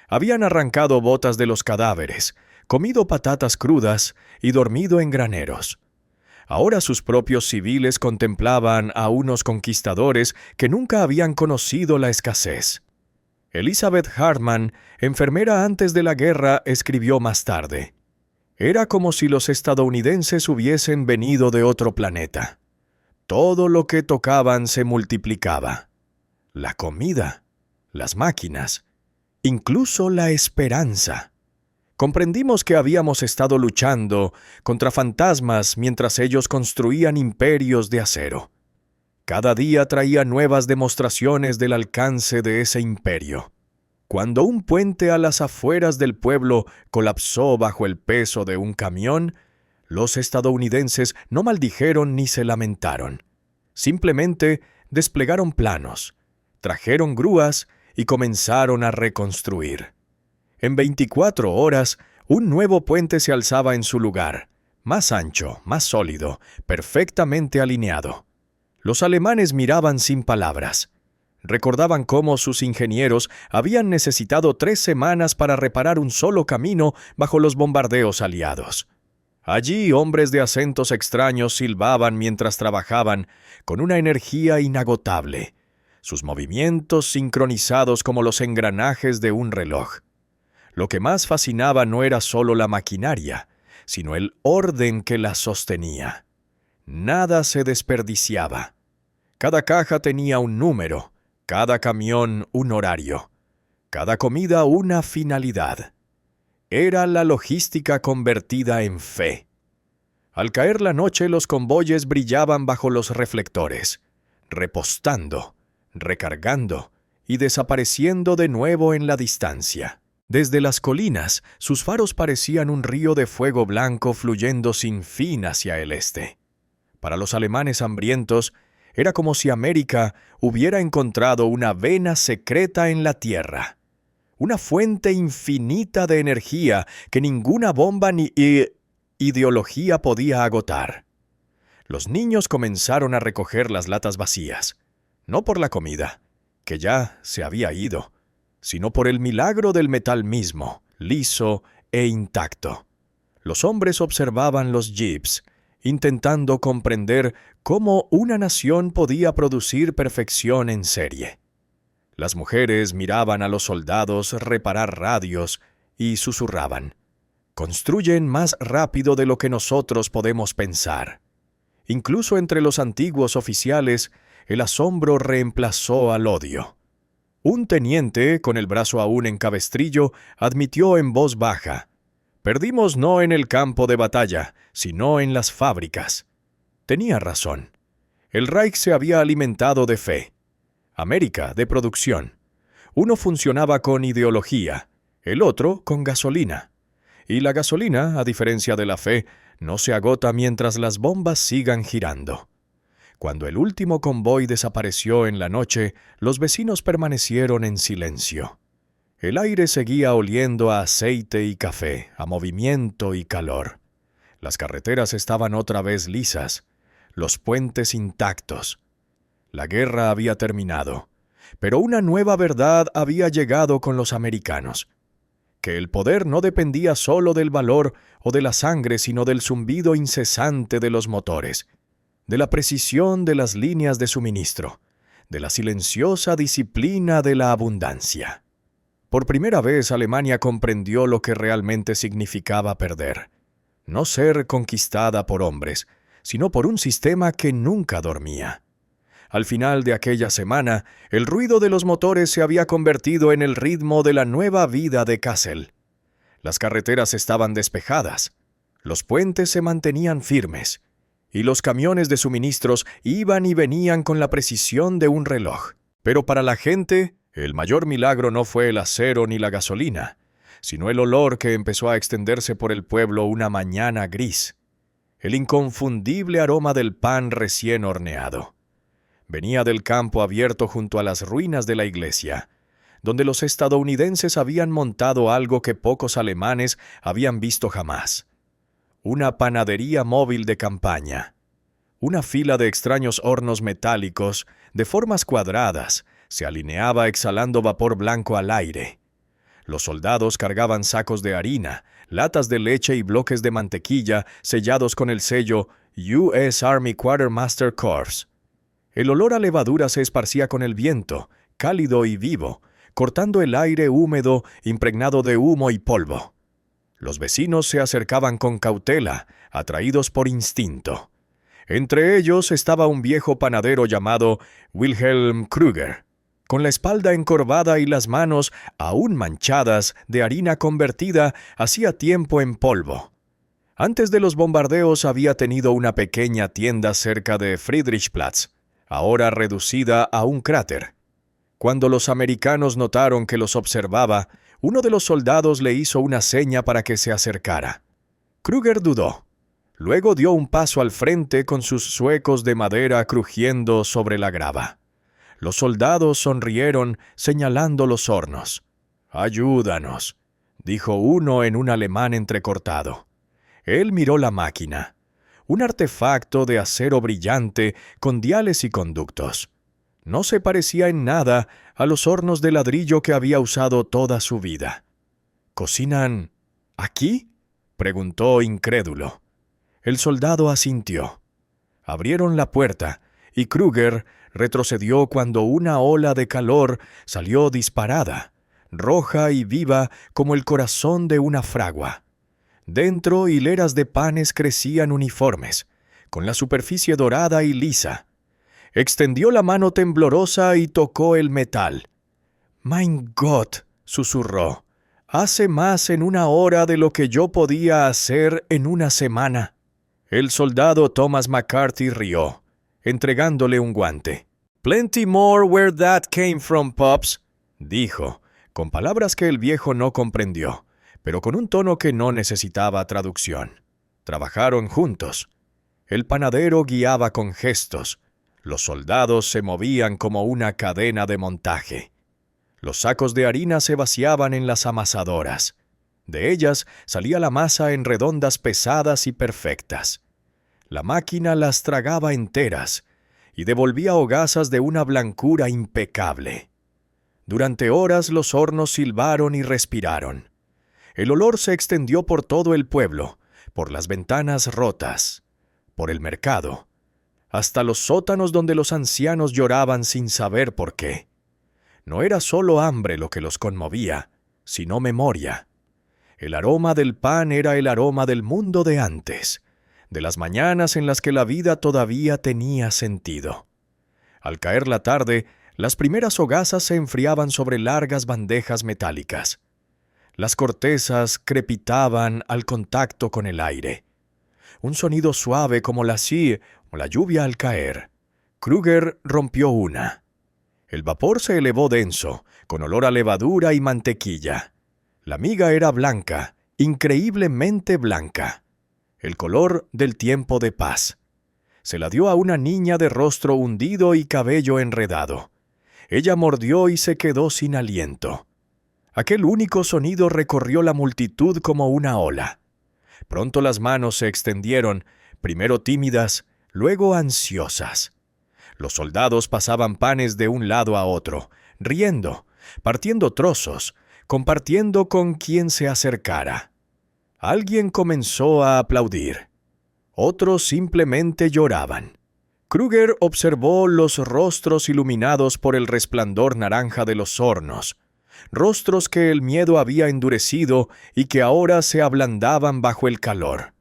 Habían arrancado botas de los cadáveres, comido patatas crudas y dormido en graneros. Ahora sus propios civiles contemplaban a unos conquistadores que nunca habían conocido la escasez. Elizabeth Hartmann, enfermera antes de la guerra, escribió más tarde: «Era como si los estadounidenses hubiesen venido de otro planeta. Todo lo que tocaban se multiplicaba. La comida, las máquinas, incluso la esperanza. Comprendimos que habíamos estado luchando contra fantasmas mientras ellos construían imperios de acero. Cada día traía nuevas demostraciones del alcance de ese imperio. Cuando un puente a las afueras del pueblo colapsó bajo el peso de un camión, los estadounidenses no maldijeron ni se lamentaron. Simplemente desplegaron planos, trajeron grúas y comenzaron a reconstruir. En 24 horas, un nuevo puente se alzaba en su lugar, más ancho, más sólido, perfectamente alineado. Los alemanes miraban sin palabras. Recordaban cómo sus ingenieros habían necesitado 3 semanas para reparar un solo camino bajo los bombardeos aliados. Allí hombres de acentos extraños silbaban mientras trabajaban, con una energía inagotable, sus movimientos sincronizados como los engranajes de un reloj. Lo que más fascinaba no era solo la maquinaria, sino el orden que la sostenía. Nada se desperdiciaba. Cada caja tenía un número, cada camión un horario, cada comida una finalidad. Era la logística convertida en fe. Al caer la noche, los convoyes brillaban bajo los reflectores, repostando, recargando y desapareciendo de nuevo en la distancia. Desde las colinas, sus faros parecían un río de fuego blanco fluyendo sin fin hacia el este. Para los alemanes hambrientos, era como si América hubiera encontrado una vena secreta en la tierra, una fuente infinita de energía que ninguna bomba ni ideología podía agotar. Los niños comenzaron a recoger las latas vacías, no por la comida, que ya se había ido, sino por el milagro del metal mismo, liso e intacto. Los hombres observaban los jeeps, intentando comprender cómo una nación podía producir perfección en serie. Las mujeres miraban a los soldados reparar radios y susurraban: «Construyen más rápido de lo que nosotros podemos pensar». Incluso entre los antiguos oficiales, el asombro reemplazó al odio. Un teniente, con el brazo aún en cabestrillo, admitió en voz baja: «Perdimos no en el campo de batalla, sino en las fábricas». Tenía razón. El Reich se había alimentado de fe. América, de producción. Uno funcionaba con ideología, el otro con gasolina. Y la gasolina, a diferencia de la fe, no se agota mientras las bombas sigan girando. Cuando el último convoy desapareció en la noche, los vecinos permanecieron en silencio. El aire seguía oliendo a aceite y café, a movimiento y calor. Las carreteras estaban otra vez lisas, los puentes intactos. La guerra había terminado, pero una nueva verdad había llegado con los americanos: que el poder no dependía solo del valor o de la sangre, sino del zumbido incesante de los motores, de la precisión de las líneas de suministro, de la silenciosa disciplina de la abundancia. Por primera vez Alemania comprendió lo que realmente significaba perder. No ser conquistada por hombres, sino por un sistema que nunca dormía. Al final de aquella semana, el ruido de los motores se había convertido en el ritmo de la nueva vida de Kassel. Las carreteras estaban despejadas, los puentes se mantenían firmes, y los camiones de suministros iban y venían con la precisión de un reloj. Pero para la gente, el mayor milagro no fue el acero ni la gasolina, sino el olor que empezó a extenderse por el pueblo una mañana gris. El inconfundible aroma del pan recién horneado. Venía del campo abierto junto a las ruinas de la iglesia, donde los estadounidenses habían montado algo que pocos alemanes habían visto jamás: una panadería móvil de campaña. Una fila de extraños hornos metálicos, de formas cuadradas, se alineaba exhalando vapor blanco al aire. Los soldados cargaban sacos de harina, latas de leche y bloques de mantequilla sellados con el sello U.S. Army Quartermaster Corps. El olor a levadura se esparcía con el viento, cálido y vivo, cortando el aire húmedo impregnado de humo y polvo. Los vecinos se acercaban con cautela, atraídos por instinto. Entre ellos estaba un viejo panadero llamado Wilhelm Krüger, con la espalda encorvada y las manos aún manchadas de harina convertida hacía tiempo en polvo. Antes de los bombardeos había tenido una pequeña tienda cerca de Friedrichsplatz, ahora reducida a un cráter. Cuando los americanos notaron que los observaba, uno de los soldados le hizo una seña para que se acercara. Krüger dudó. Luego dio un paso al frente con sus zuecos de madera crujiendo sobre la grava. Los soldados sonrieron señalando los hornos. «Ayúdanos», dijo uno en un alemán entrecortado. Él miró la máquina. Un artefacto de acero brillante con diales y conductos. No se parecía en nada a los hornos de ladrillo que había usado toda su vida. «¿Cocinan aquí?», preguntó incrédulo. El soldado asintió. Abrieron la puerta y Krüger retrocedió cuando una ola de calor salió disparada, roja y viva como el corazón de una fragua. Dentro, hileras de panes crecían uniformes, con la superficie dorada y lisa. Extendió la mano temblorosa y tocó el metal. «Mein Gott», susurró, «hace más en una hora de lo que yo podía hacer en una semana». El soldado Thomas McCarthy rió, entregándole un guante. «Plenty more where that came from, Pops», dijo, con palabras que el viejo no comprendió, pero con un tono que no necesitaba traducción. Trabajaron juntos. El panadero guiaba con gestos. Los soldados se movían como una cadena de montaje. Los sacos de harina se vaciaban en las amasadoras. De ellas salía la masa en redondas pesadas y perfectas. La máquina las tragaba enteras y devolvía hogazas de una blancura impecable. Durante horas los hornos silbaron y respiraron. El olor se extendió por todo el pueblo, por las ventanas rotas. por el mercado, hasta los sótanos donde los ancianos lloraban sin saber por qué. No era solo hambre lo que los conmovía, sino memoria. El aroma del pan era el aroma del mundo de antes, de las mañanas en las que la vida todavía tenía sentido. Al caer la tarde, las primeras hogazas se enfriaban sobre largas bandejas metálicas. Las cortezas crepitaban al contacto con el aire. Un sonido suave como la lluvia al caer. Kruger rompió una. El vapor se elevó denso, con olor a levadura y mantequilla. La miga era blanca, increíblemente blanca. El color del tiempo de paz. Se la dio a una niña de rostro hundido y cabello enredado. Ella mordió y se quedó sin aliento. Aquel único sonido recorrió la multitud como una ola. Pronto las manos se extendieron, primero tímidas, luego ansiosas. Los soldados pasaban panes de un lado a otro, riendo, partiendo trozos, compartiendo con quien se acercara. Alguien comenzó a aplaudir. Otros simplemente lloraban. Kruger observó los rostros iluminados por el resplandor naranja de los hornos, rostros que el miedo había endurecido y que ahora se ablandaban bajo el calor.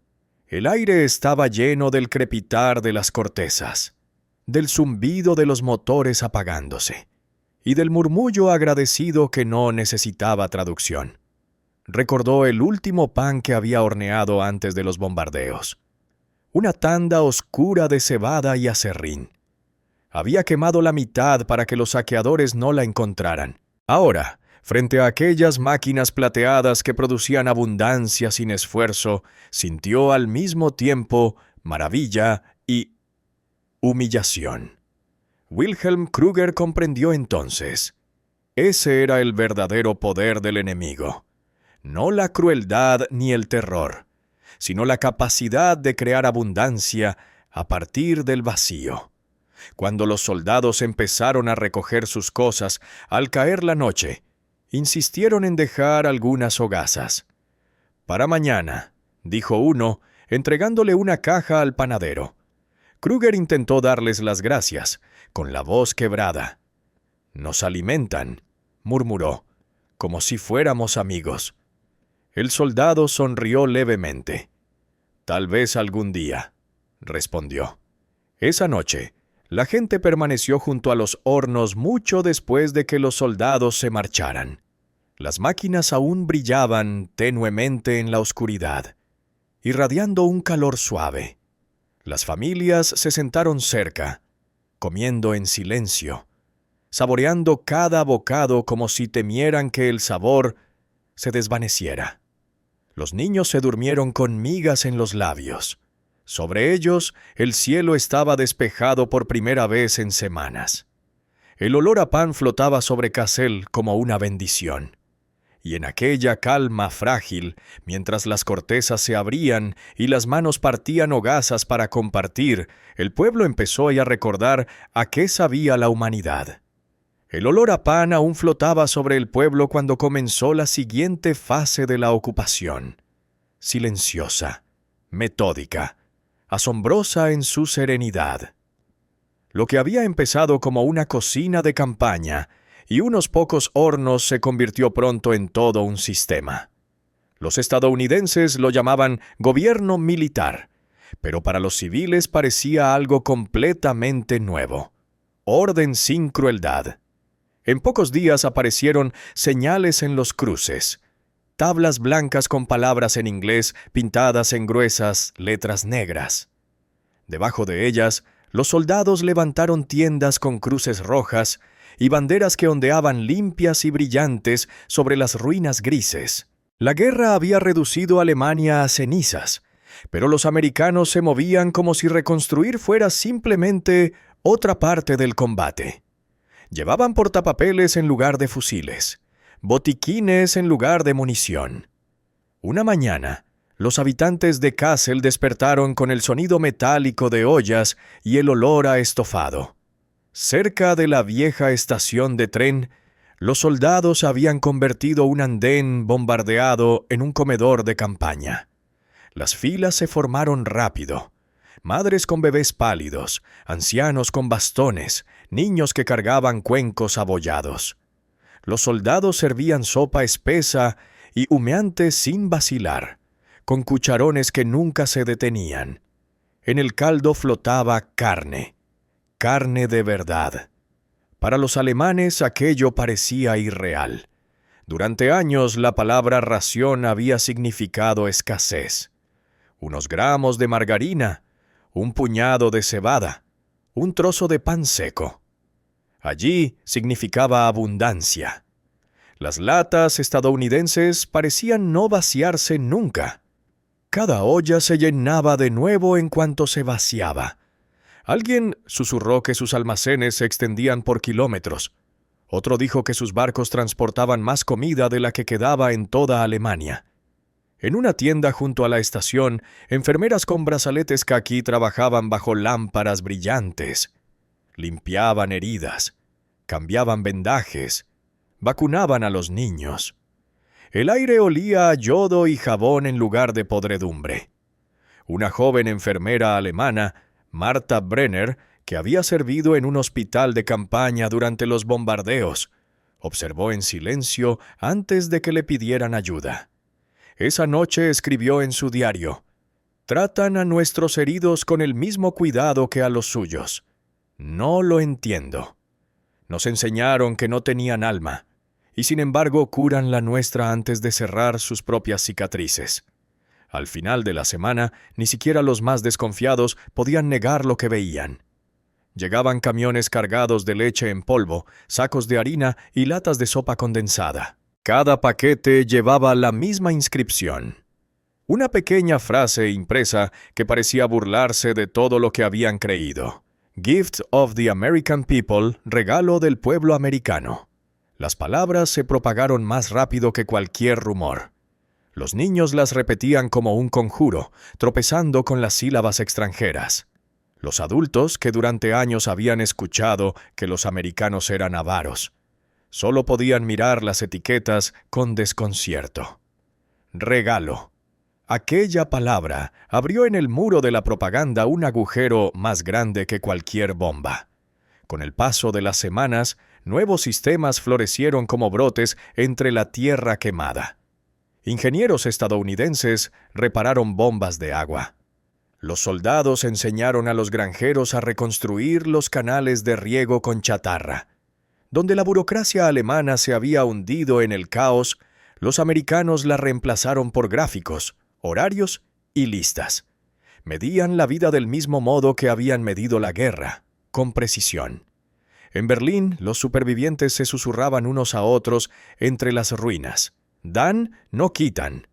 El aire estaba lleno del crepitar de las cortezas, del zumbido de los motores apagándose, y del murmullo agradecido que no necesitaba traducción. Recordó el último pan que había horneado antes de los bombardeos. Una tanda oscura de cebada y aserrín. Había quemado la mitad para que los saqueadores no la encontraran. Ahora, frente a aquellas máquinas plateadas que producían abundancia sin esfuerzo, sintió al mismo tiempo maravilla y humillación. Wilhelm Kruger comprendió entonces. Ese era el verdadero poder del enemigo. No la crueldad ni el terror, sino la capacidad de crear abundancia a partir del vacío. Cuando los soldados empezaron a recoger sus cosas, al caer la noche, insistieron en dejar algunas hogazas. «Para mañana», dijo uno, entregándole una caja al panadero. Kruger intentó darles las gracias, con la voz quebrada. «Nos alimentan», murmuró, «como si fuéramos amigos». El soldado sonrió levemente. «Tal vez algún día», respondió. Esa noche, la gente permaneció junto a los hornos mucho después de que los soldados se marcharan. Las máquinas aún brillaban tenuemente en la oscuridad, irradiando un calor suave. Las familias se sentaron cerca, comiendo en silencio, saboreando cada bocado como si temieran que el sabor se desvaneciera. Los niños se durmieron con migas en los labios. Sobre ellos, el cielo estaba despejado por primera vez en semanas. El olor a pan flotaba sobre Kassel como una bendición. Y en aquella calma frágil, mientras las cortezas se abrían y las manos partían hogazas para compartir, el pueblo empezó a recordar a qué sabía la humanidad. El olor a pan aún flotaba sobre el pueblo cuando comenzó la siguiente fase de la ocupación. Silenciosa, metódica, asombrosa en su serenidad. Lo que había empezado como una cocina de campaña y unos pocos hornos se convirtió pronto en todo un sistema. Los estadounidenses lo llamaban gobierno militar, pero para los civiles parecía algo completamente nuevo. Orden sin crueldad. En pocos días aparecieron señales en los cruces, tablas blancas con palabras en inglés pintadas en gruesas letras negras. Debajo de ellas, los soldados levantaron tiendas con cruces rojas y banderas que ondeaban limpias y brillantes sobre las ruinas grises. La guerra había reducido a Alemania a cenizas, pero los americanos se movían como si reconstruir fuera simplemente otra parte del combate. Llevaban portapapeles en lugar de fusiles, botiquines en lugar de munición. Una mañana, los habitantes de Kassel despertaron con el sonido metálico de ollas y el olor a estofado. Cerca de la vieja estación de tren, los soldados habían convertido un andén bombardeado en un comedor de campaña. Las filas se formaron rápido. Madres con bebés pálidos, ancianos con bastones, niños que cargaban cuencos abollados. Los soldados servían sopa espesa y humeante sin vacilar, con cucharones que nunca se detenían. En el caldo flotaba carne, carne de verdad. Para los alemanes aquello parecía irreal. Durante años la palabra ración había significado escasez. Unos gramos de margarina, un puñado de cebada, un trozo de pan seco. Allí significaba abundancia. Las latas estadounidenses parecían no vaciarse nunca. Cada olla se llenaba de nuevo en cuanto se vaciaba. Alguien susurró que sus almacenes se extendían por kilómetros. Otro dijo que sus barcos transportaban más comida de la que quedaba en toda Alemania. En una tienda junto a la estación, enfermeras con brazaletes caqui trabajaban bajo lámparas brillantes. Limpiaban heridas, cambiaban vendajes, vacunaban a los niños. El aire olía a yodo y jabón en lugar de podredumbre. Una joven enfermera alemana, Martha Brenner, que había servido en un hospital de campaña durante los bombardeos, observó en silencio antes de que le pidieran ayuda. Esa noche escribió en su diario: «Tratan a nuestros heridos con el mismo cuidado que a los suyos. No lo entiendo. Nos enseñaron que no tenían alma, y sin embargo curan la nuestra antes de cerrar sus propias cicatrices». Al final de la semana, ni siquiera los más desconfiados podían negar lo que veían. Llegaban camiones cargados de leche en polvo, sacos de harina y latas de sopa condensada. Cada paquete llevaba la misma inscripción. Una pequeña frase impresa que parecía burlarse de todo lo que habían creído. «Gift of the American People», regalo del pueblo americano. Las palabras se propagaron más rápido que cualquier rumor. Los niños las repetían como un conjuro, tropezando con las sílabas extranjeras. Los adultos, que durante años habían escuchado que los americanos eran avaros, solo podían mirar las etiquetas con desconcierto. Regalo. Aquella palabra abrió en el muro de la propaganda un agujero más grande que cualquier bomba. Con el paso de las semanas, nuevos sistemas florecieron como brotes entre la tierra quemada. Ingenieros estadounidenses repararon bombas de agua. Los soldados enseñaron a los granjeros a reconstruir los canales de riego con chatarra. Donde la burocracia alemana se había hundido en el caos, los americanos la reemplazaron por gráficos, horarios y listas. Medían la vida del mismo modo que habían medido la guerra, con precisión. En Berlín, los supervivientes se susurraban unos a otros entre las ruinas. «Dan, no quitan».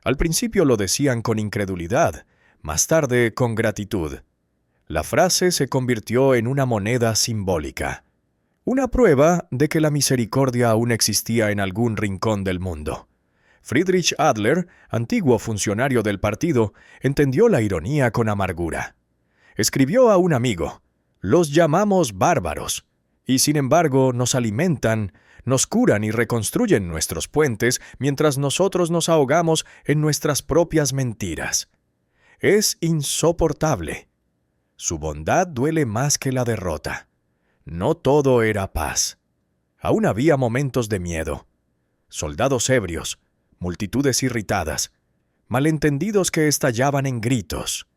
Al principio lo decían con incredulidad, más tarde con gratitud. La frase se convirtió en una moneda simbólica. Una prueba de que la misericordia aún existía en algún rincón del mundo. Friedrich Adler, antiguo funcionario del partido, entendió la ironía con amargura. Escribió a un amigo: «Los llamamos bárbaros, y sin embargo nos alimentan, nos curan y reconstruyen nuestros puentes mientras nosotros nos ahogamos en nuestras propias mentiras. Es insoportable. Su bondad duele más que la derrota. No todo era paz. Aún había momentos de miedo. Soldados ebrios, multitudes irritadas, malentendidos que estallaban en gritos.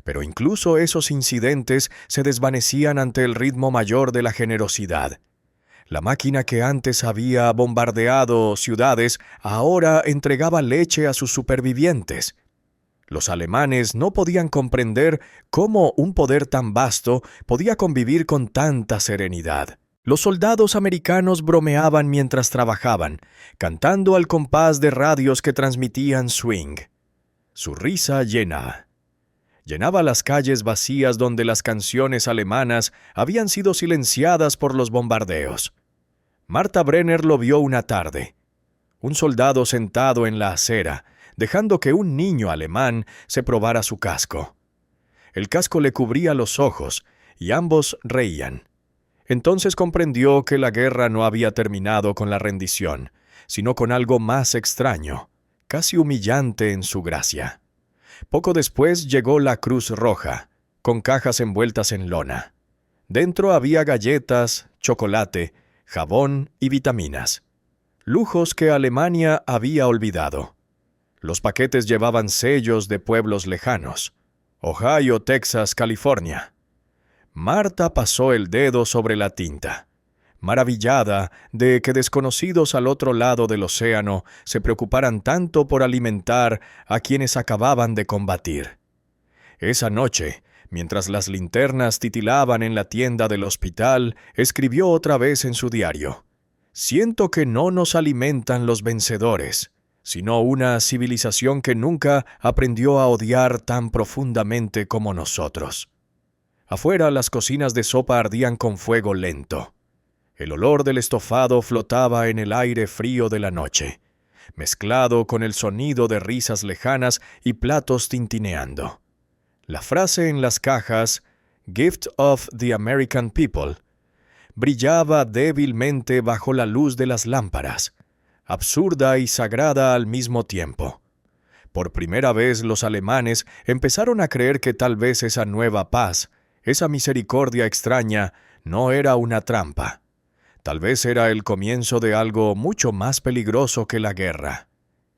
Pero incluso esos incidentes se desvanecían ante el ritmo mayor de la generosidad. La máquina que antes había bombardeado ciudades ahora entregaba leche a sus supervivientes. Los alemanes no podían comprender cómo un poder tan vasto podía convivir con tanta serenidad. Los soldados americanos bromeaban mientras trabajaban, cantando al compás de radios que transmitían swing. Su risa llenaba las calles vacías donde las canciones alemanas habían sido silenciadas por los bombardeos. Martha Brenner lo vio una tarde. Un soldado sentado en la acera, dejando que un niño alemán se probara su casco. El casco le cubría los ojos y ambos reían. Entonces comprendió que la guerra no había terminado con la rendición, sino con algo más extraño, casi humillante en su gracia. Poco después llegó la Cruz Roja, con cajas envueltas en lona. Dentro había galletas, chocolate, jabón y vitaminas. Lujos que Alemania había olvidado. Los paquetes llevaban sellos de pueblos lejanos: Ohio, Texas, California. Marta pasó el dedo sobre la tinta, maravillada de que desconocidos al otro lado del océano se preocuparan tanto por alimentar a quienes acababan de combatir. Esa noche, mientras las linternas titilaban en la tienda del hospital, escribió otra vez en su diario: «Siento que no nos alimentan los vencedores, sino una civilización que nunca aprendió a odiar tan profundamente como nosotros». Afuera las cocinas de sopa ardían con fuego lento. El olor del estofado flotaba en el aire frío de la noche, mezclado con el sonido de risas lejanas y platos tintineando. La frase en las cajas, «Gift of the American People», brillaba débilmente bajo la luz de las lámparas, absurda y sagrada al mismo tiempo. Por primera vez los alemanes empezaron a creer que tal vez esa nueva paz, esa misericordia extraña, no era una trampa. Tal vez era el comienzo de algo mucho más peligroso que la guerra: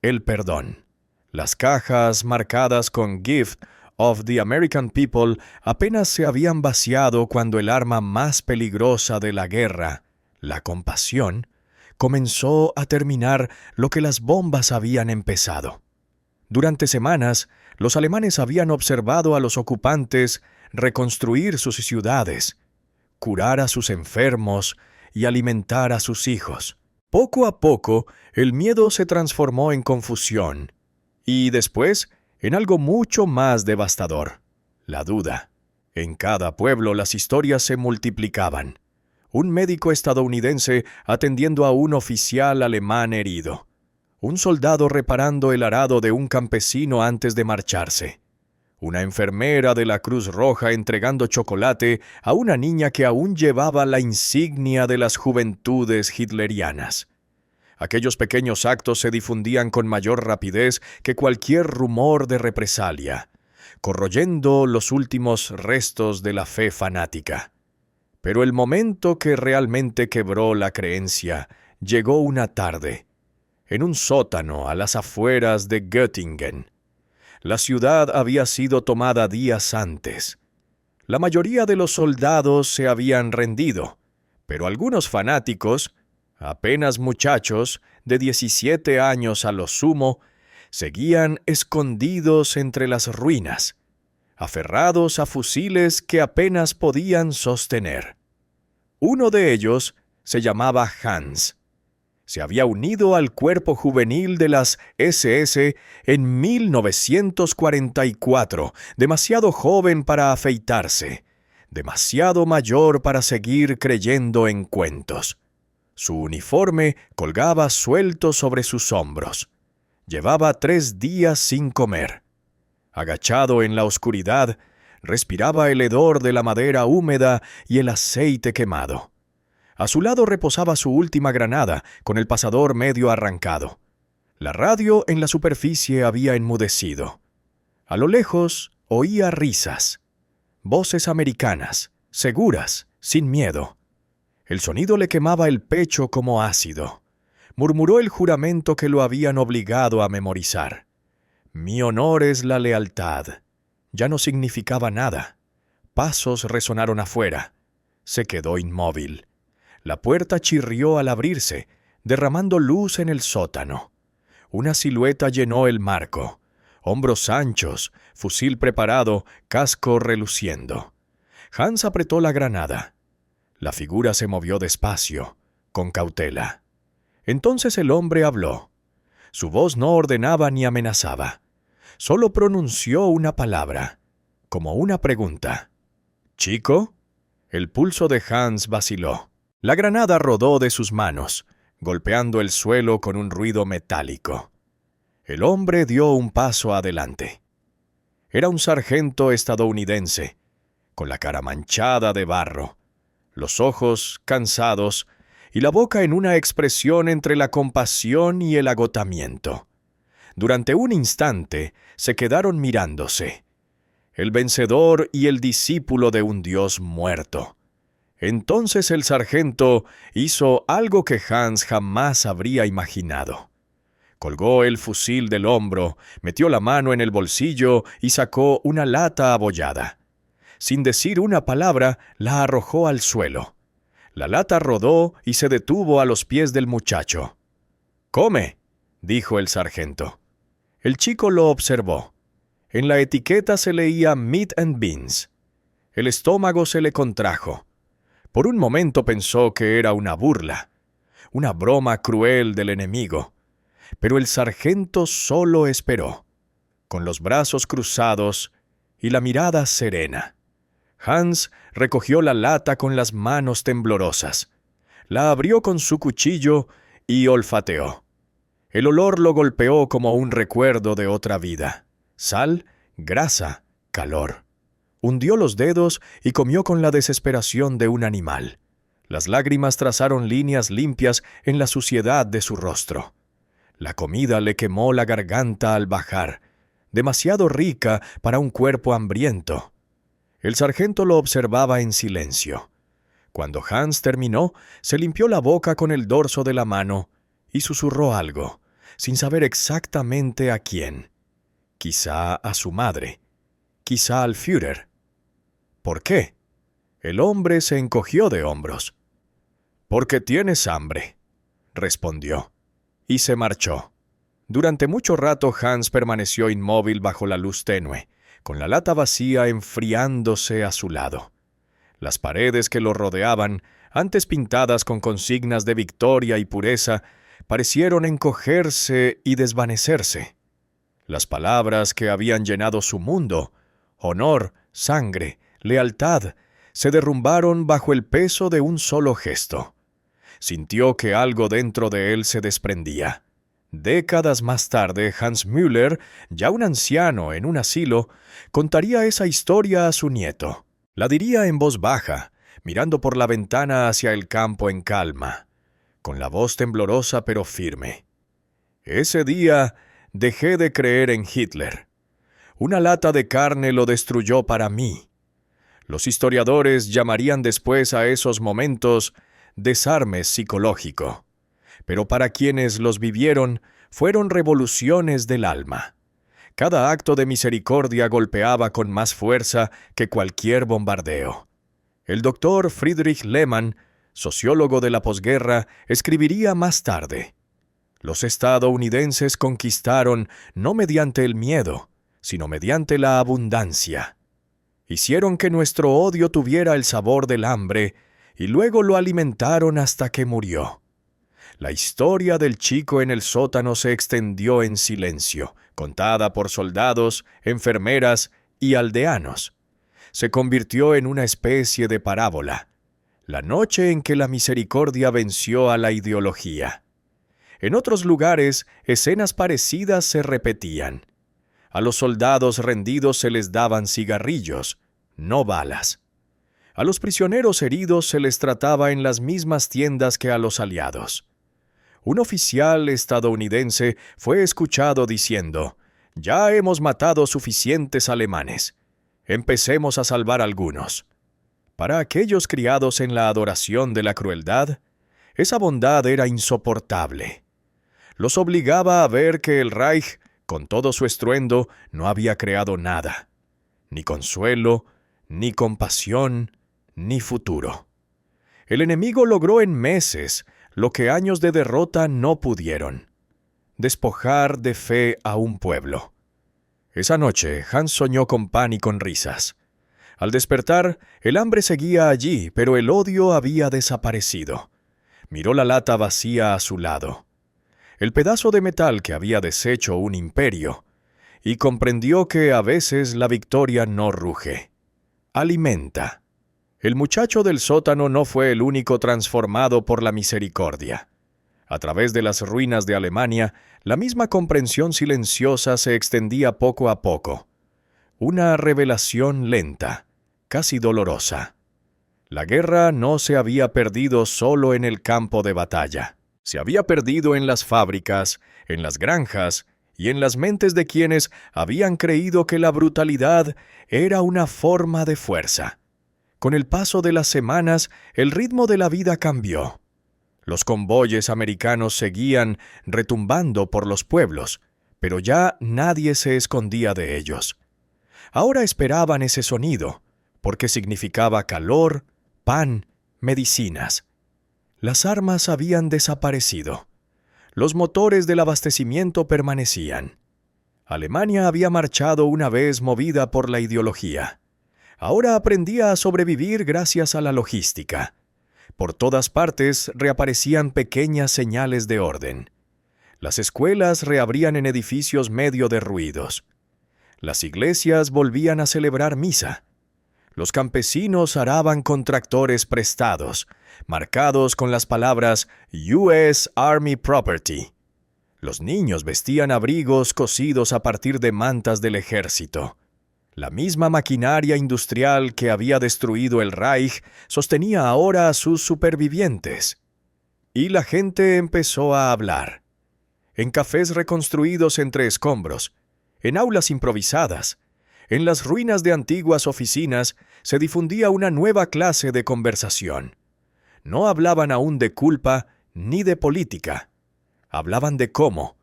el perdón. Las cajas marcadas con «Gift of the American People» apenas se habían vaciado cuando el arma más peligrosa de la guerra, la compasión, comenzó a terminar lo que las bombas habían empezado. Durante semanas, los alemanes habían observado a los ocupantes reconstruir sus ciudades, curar a sus enfermos y alimentar a sus hijos. Poco a poco, el miedo se transformó en confusión y después en algo mucho más devastador: la duda. En cada pueblo las historias se multiplicaban. Un médico estadounidense atendiendo a un oficial alemán herido. Un soldado reparando el arado de un campesino antes de marcharse. Una enfermera de la Cruz Roja entregando chocolate a una niña que aún llevaba la insignia de las juventudes hitlerianas. Aquellos pequeños actos se difundían con mayor rapidez que cualquier rumor de represalia, corroyendo los últimos restos de la fe fanática. Pero el momento que realmente quebró la creencia llegó una tarde, en un sótano a las afueras de Göttingen. La ciudad había sido tomada días antes. La mayoría de los soldados se habían rendido, pero algunos fanáticos, apenas muchachos de 17 años a lo sumo, seguían escondidos entre las ruinas, aferrados a fusiles que apenas podían sostener. Uno de ellos se llamaba Hans. Se había unido al cuerpo juvenil de las SS en 1944, demasiado joven para afeitarse, demasiado mayor para seguir creyendo en cuentos. Su uniforme colgaba suelto sobre sus hombros. Llevaba 3 días sin comer. Agachado en la oscuridad, respiraba el hedor de la madera húmeda y el aceite quemado. A su lado reposaba su última granada, con el pasador medio arrancado. La radio en la superficie había enmudecido. A lo lejos oía risas, voces americanas, seguras, sin miedo. El sonido le quemaba el pecho como ácido. Murmuró el juramento que lo habían obligado a memorizar. «Mi honor es la lealtad». Ya no significaba nada. Pasos resonaron afuera. Se quedó inmóvil. La puerta chirrió al abrirse, derramando luz en el sótano. Una silueta llenó el marco. Hombros anchos, fusil preparado, casco reluciendo. Hans apretó la granada. La figura se movió despacio, con cautela. Entonces el hombre habló. Su voz no ordenaba ni amenazaba. Solo pronunció una palabra, como una pregunta. «¿Chico?» El pulso de Hans vaciló. La granada rodó de sus manos, golpeando el suelo con un ruido metálico. El hombre dio un paso adelante. Era un sargento estadounidense, con la cara manchada de barro, los ojos cansados y la boca en una expresión entre la compasión y el agotamiento. Durante un instante se quedaron mirándose. el vencedor y el discípulo de un Dios muerto. Entonces el sargento hizo algo que Hans jamás habría imaginado. Colgó el fusil del hombro, metió la mano en el bolsillo y sacó una lata abollada. Sin decir una palabra, la arrojó al suelo. La lata rodó y se detuvo a los pies del muchacho. «¡Come!», dijo el sargento. El chico lo observó. En la etiqueta se leía «Meat and Beans». El estómago se le contrajo. Por un momento pensó que era una burla, una broma cruel del enemigo. Pero el sargento solo esperó, con los brazos cruzados y la mirada serena. Hans recogió la lata con las manos temblorosas. La abrió con su cuchillo y olfateó. El olor lo golpeó como un recuerdo de otra vida. Sal, grasa, calor. Hundió los dedos y comió con la desesperación de un animal. Las lágrimas trazaron líneas limpias en la suciedad de su rostro. La comida le quemó la garganta al bajar, demasiado rica para un cuerpo hambriento. El sargento lo observaba en silencio. Cuando Hans terminó, se limpió la boca con el dorso de la mano y susurró algo, sin saber exactamente a quién. Quizá a su madre, quizá al Führer. ¿Por qué? El hombre se encogió de hombros. «Porque tienes hambre», respondió. Y se marchó. Durante mucho rato Hans permaneció inmóvil bajo la luz tenue, con la lata vacía enfriándose a su lado. Las paredes que lo rodeaban, antes pintadas con consignas de victoria y pureza, parecieron encogerse y desvanecerse. Las palabras que habían llenado su mundo, honor, sangre, lealtad, se derrumbaron bajo el peso de un solo gesto. Sintió que algo dentro de él se desprendía. Décadas más tarde, Hans Müller, ya un anciano en un asilo, contaría esa historia a su nieto. La diría en voz baja, mirando por la ventana hacia el campo en calma, con la voz temblorosa pero firme. «Ese día dejé de creer en Hitler. Una lata de carne lo destruyó para mí». Los historiadores llamarían después a esos momentos desarme psicológico. Pero para quienes los vivieron, fueron revoluciones del alma. Cada acto de misericordia golpeaba con más fuerza que cualquier bombardeo. El doctor Friedrich Lehmann, sociólogo de la posguerra, escribiría más tarde: «Los estadounidenses conquistaron no mediante el miedo, sino mediante la abundancia. Hicieron que nuestro odio tuviera el sabor del hambre y luego lo alimentaron hasta que murió». La historia del chico en el sótano se extendió en silencio, contada por soldados, enfermeras y aldeanos. Se convirtió en una especie de parábola. La noche en que la misericordia venció a la ideología. En otros lugares, escenas parecidas se repetían. A los soldados rendidos se les daban cigarrillos, no balas. A los prisioneros heridos se les trataba en las mismas tiendas que a los aliados. Un oficial estadounidense fue escuchado diciendo: «Ya hemos matado suficientes alemanes. Empecemos a salvar algunos». Para aquellos criados en la adoración de la crueldad, esa bondad era insoportable. Los obligaba a ver que el Reich, con todo su estruendo, no había creado nada. Ni consuelo, ni compasión, ni futuro. El enemigo logró en meses lo que años de derrota no pudieron: despojar de fe a un pueblo. Esa noche, Hans soñó con pan y con risas. Al despertar, el hambre seguía allí, pero el odio había desaparecido. Miró la lata vacía a su lado, el pedazo de metal que había deshecho un imperio, y comprendió que a veces la victoria no ruge, alimenta. El muchacho del sótano no fue el único transformado por la misericordia. A través de las ruinas de Alemania, la misma comprensión silenciosa se extendía poco a poco. Una revelación lenta, casi dolorosa. La guerra no se había perdido solo en el campo de batalla. Se había perdido en las fábricas, en las granjas y en las mentes de quienes habían creído que la brutalidad era una forma de fuerza. Con el paso de las semanas, el ritmo de la vida cambió. Los convoyes americanos seguían retumbando por los pueblos, pero ya nadie se escondía de ellos. Ahora esperaban ese sonido, porque significaba calor, pan, medicinas. Las armas habían desaparecido. Los motores del abastecimiento permanecían. Alemania había marchado una vez movida por la ideología. Ahora aprendía a sobrevivir gracias a la logística. Por todas partes reaparecían pequeñas señales de orden. Las escuelas reabrían en edificios medio derruidos. Las iglesias volvían a celebrar misa. Los campesinos araban con tractores prestados, marcados con las palabras U.S. Army Property. Los niños vestían abrigos cosidos a partir de mantas del ejército. La misma maquinaria industrial que había destruido el Reich sostenía ahora a sus supervivientes. Y la gente empezó a hablar. En cafés reconstruidos entre escombros, en aulas improvisadas, en las ruinas de antiguas oficinas se difundía una nueva clase de conversación. No hablaban aún de culpa ni de política. Hablaban de cómo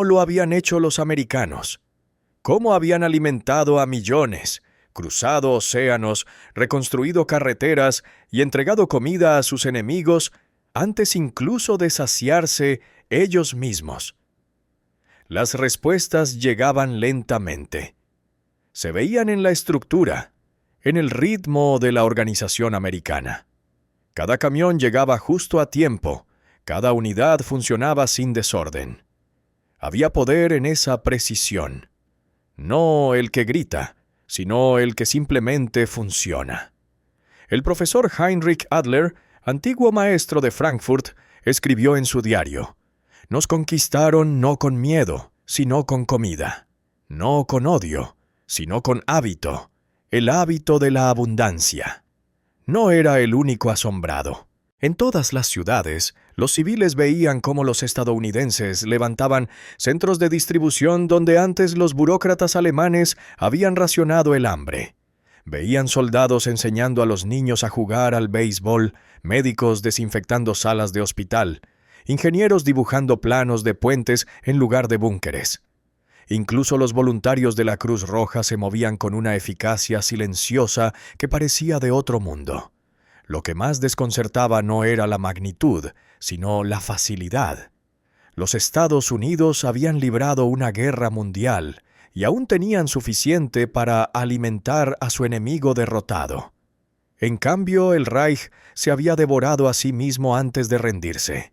lo habían hecho los americanos, cómo habían alimentado a millones, cruzado océanos, reconstruido carreteras y entregado comida a sus enemigos antes incluso de saciarse ellos mismos. Las respuestas llegaban lentamente. Se veían en la estructura, en el ritmo de la organización americana. Cada camión llegaba justo a tiempo, cada unidad funcionaba sin desorden. Había poder en esa precisión. No el que grita, sino el que simplemente funciona. El profesor Heinrich Adler, antiguo maestro de Frankfurt, escribió en su diario: «Nos conquistaron no con miedo, sino con comida, no con odio, sino con hábito, el hábito de la abundancia». No era el único asombrado. En todas las ciudades, los civiles veían cómo los estadounidenses levantaban centros de distribución donde antes los burócratas alemanes habían racionado el hambre. Veían soldados enseñando a los niños a jugar al béisbol, médicos desinfectando salas de hospital, ingenieros dibujando planos de puentes en lugar de búnkeres. Incluso los voluntarios de la Cruz Roja se movían con una eficacia silenciosa que parecía de otro mundo. Lo que más desconcertaba no era la magnitud, sino la facilidad. Los Estados Unidos habían librado una guerra mundial y aún tenían suficiente para alimentar a su enemigo derrotado. En cambio, el Reich se había devorado a sí mismo antes de rendirse.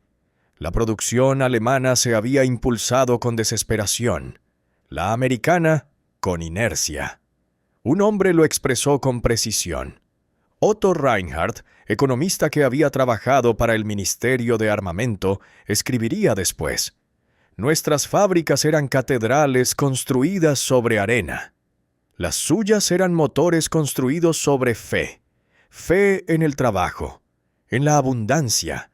La producción alemana se había impulsado con desesperación, la americana con inercia. Un hombre lo expresó con precisión. Otto Reinhardt, economista que había trabajado para el Ministerio de Armamento, escribiría después: «Nuestras fábricas eran catedrales construidas sobre arena. Las suyas eran motores construidos sobre fe. Fe en el trabajo, en la abundancia,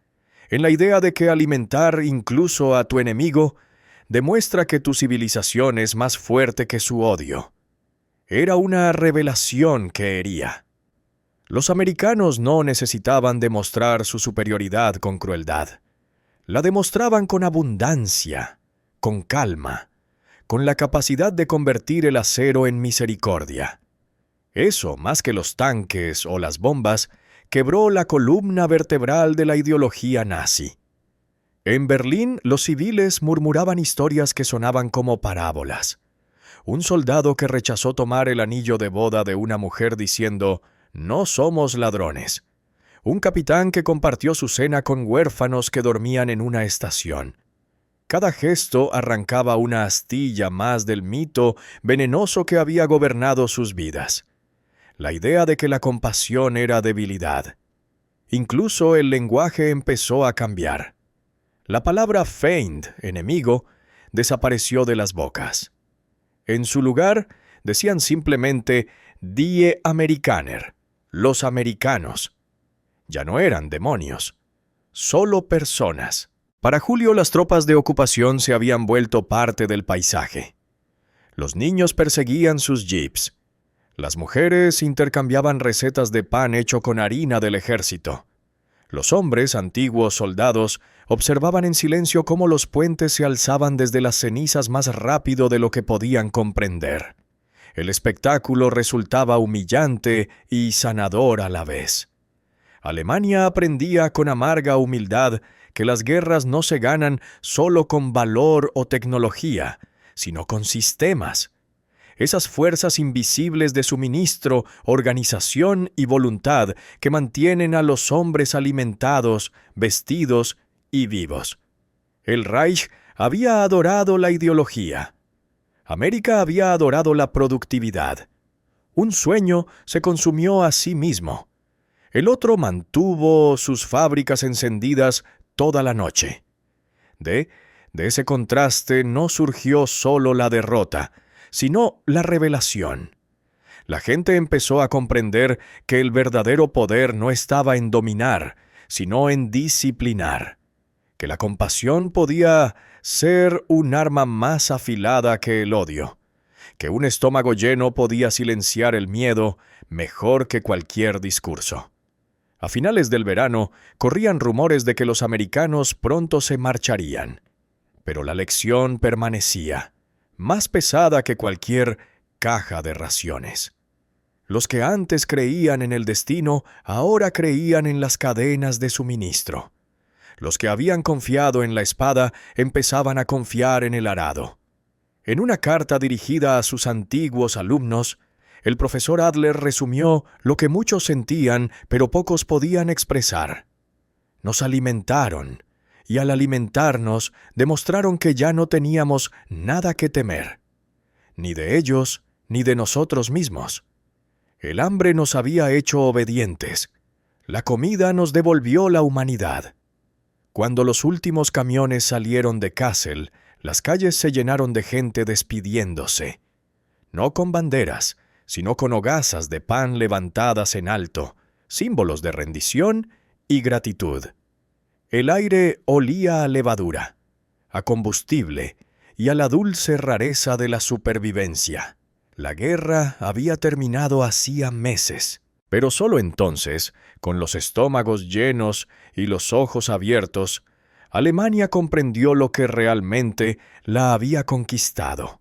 en la idea de que alimentar incluso a tu enemigo demuestra que tu civilización es más fuerte que su odio». Era una revelación que hería. Los americanos no necesitaban demostrar su superioridad con crueldad. La demostraban con abundancia, con calma, con la capacidad de convertir el acero en misericordia. Eso, más que los tanques o las bombas, quebró la columna vertebral de la ideología nazi. En Berlín, los civiles murmuraban historias que sonaban como parábolas. Un soldado que rechazó tomar el anillo de boda de una mujer diciendo: «No somos ladrones». Un capitán que compartió su cena con huérfanos que dormían en una estación. Cada gesto arrancaba una astilla más del mito venenoso que había gobernado sus vidas. La idea de que la compasión era debilidad. Incluso el lenguaje empezó a cambiar. La palabra Feind, enemigo, desapareció de las bocas. En su lugar, decían simplemente «Die Amerikaner», los americanos. Ya no eran demonios, solo personas. Para Julio, las tropas de ocupación se habían vuelto parte del paisaje. Los niños perseguían sus jeeps. Las mujeres intercambiaban recetas de pan hecho con harina del ejército. Los hombres, antiguos soldados, observaban en silencio cómo los puentes se alzaban desde las cenizas más rápido de lo que podían comprender. El espectáculo resultaba humillante y sanador a la vez. Alemania aprendía con amarga humildad que las guerras no se ganan solo con valor o tecnología, sino con sistemas. Esas fuerzas invisibles de suministro, organización y voluntad que mantienen a los hombres alimentados, vestidos y vivos. El Reich había adorado la ideología. América había adorado la productividad. Un sueño se consumió a sí mismo. El otro mantuvo sus fábricas encendidas toda la noche. De ese contraste no surgió solo la derrota, sino la revelación. La gente empezó a comprender que el verdadero poder no estaba en dominar, sino en disciplinar. Que la compasión podía ser un arma más afilada que el odio. Que un estómago lleno podía silenciar el miedo mejor que cualquier discurso. A finales del verano, corrían rumores de que los americanos pronto se marcharían. Pero la lección permanecía, más pesada que cualquier caja de raciones. Los que antes creían en el destino, ahora creían en las cadenas de suministro. Los que habían confiado en la espada, empezaban a confiar en el arado. En una carta dirigida a sus antiguos alumnos, el profesor Adler resumió lo que muchos sentían, pero pocos podían expresar. Nos alimentaron, y al alimentarnos demostraron que ya no teníamos nada que temer, ni de ellos, ni de nosotros mismos. El hambre nos había hecho obedientes. La comida nos devolvió la humanidad. Cuando los últimos camiones salieron de Kassel, las calles se llenaron de gente despidiéndose. No con banderas, sino con hogazas de pan levantadas en alto, símbolos de rendición y gratitud. El aire olía a levadura, a combustible y a la dulce rareza de la supervivencia. La guerra había terminado hacía meses, pero solo entonces, con los estómagos llenos y los ojos abiertos, Alemania comprendió lo que realmente la había conquistado.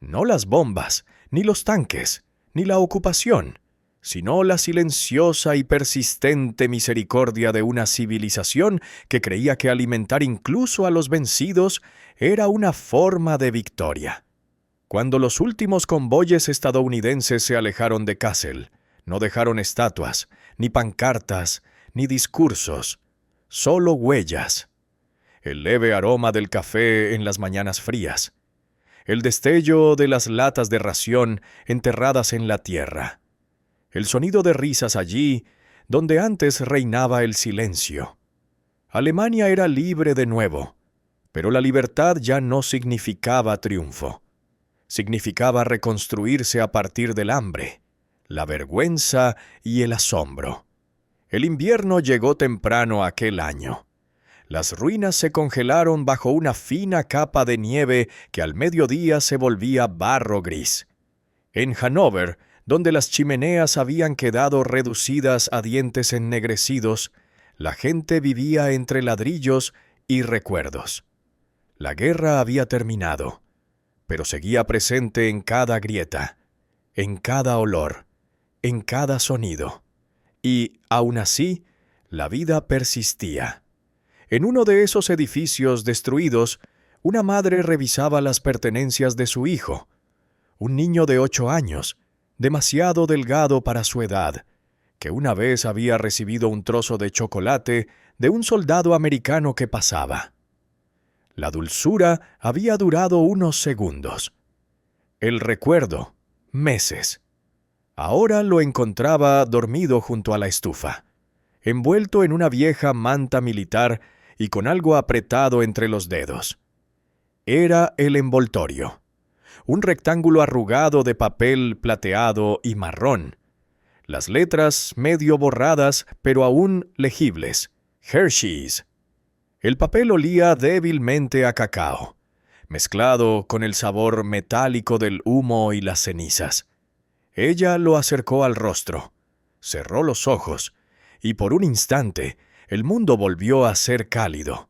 No las bombas, ni los tanques, ni la ocupación, sino la silenciosa y persistente misericordia de una civilización que creía que alimentar incluso a los vencidos era una forma de victoria. Cuando los últimos convoyes estadounidenses se alejaron de Kassel, no dejaron estatuas, ni pancartas, ni discursos, solo huellas. El leve aroma del café en las mañanas frías, el destello de las latas de ración enterradas en la tierra, el sonido de risas allí donde antes reinaba el silencio. Alemania era libre de nuevo, pero la libertad ya no significaba triunfo. Significaba reconstruirse a partir del hambre, la vergüenza y el asombro. El invierno llegó temprano aquel año. Las ruinas se congelaron bajo una fina capa de nieve que al mediodía se volvía barro gris. En Hannover, donde las chimeneas habían quedado reducidas a dientes ennegrecidos, la gente vivía entre ladrillos y recuerdos. La guerra había terminado, pero seguía presente en cada grieta, en cada olor, en cada sonido. Y, aun así, la vida persistía. En uno de esos edificios destruidos, una madre revisaba las pertenencias de su hijo, un niño de 8 años, demasiado delgado para su edad, que una vez había recibido un trozo de chocolate de un soldado americano que pasaba. La dulzura había durado unos segundos. El recuerdo, meses. Ahora lo encontraba dormido junto a la estufa, envuelto en una vieja manta militar y con algo apretado entre los dedos. Era el envoltorio, un rectángulo arrugado de papel plateado y marrón. Las letras medio borradas, pero aún legibles. Hershey's. El papel olía débilmente a cacao, mezclado con el sabor metálico del humo y las cenizas. Ella lo acercó al rostro, cerró los ojos, y por un instante el mundo volvió a ser cálido.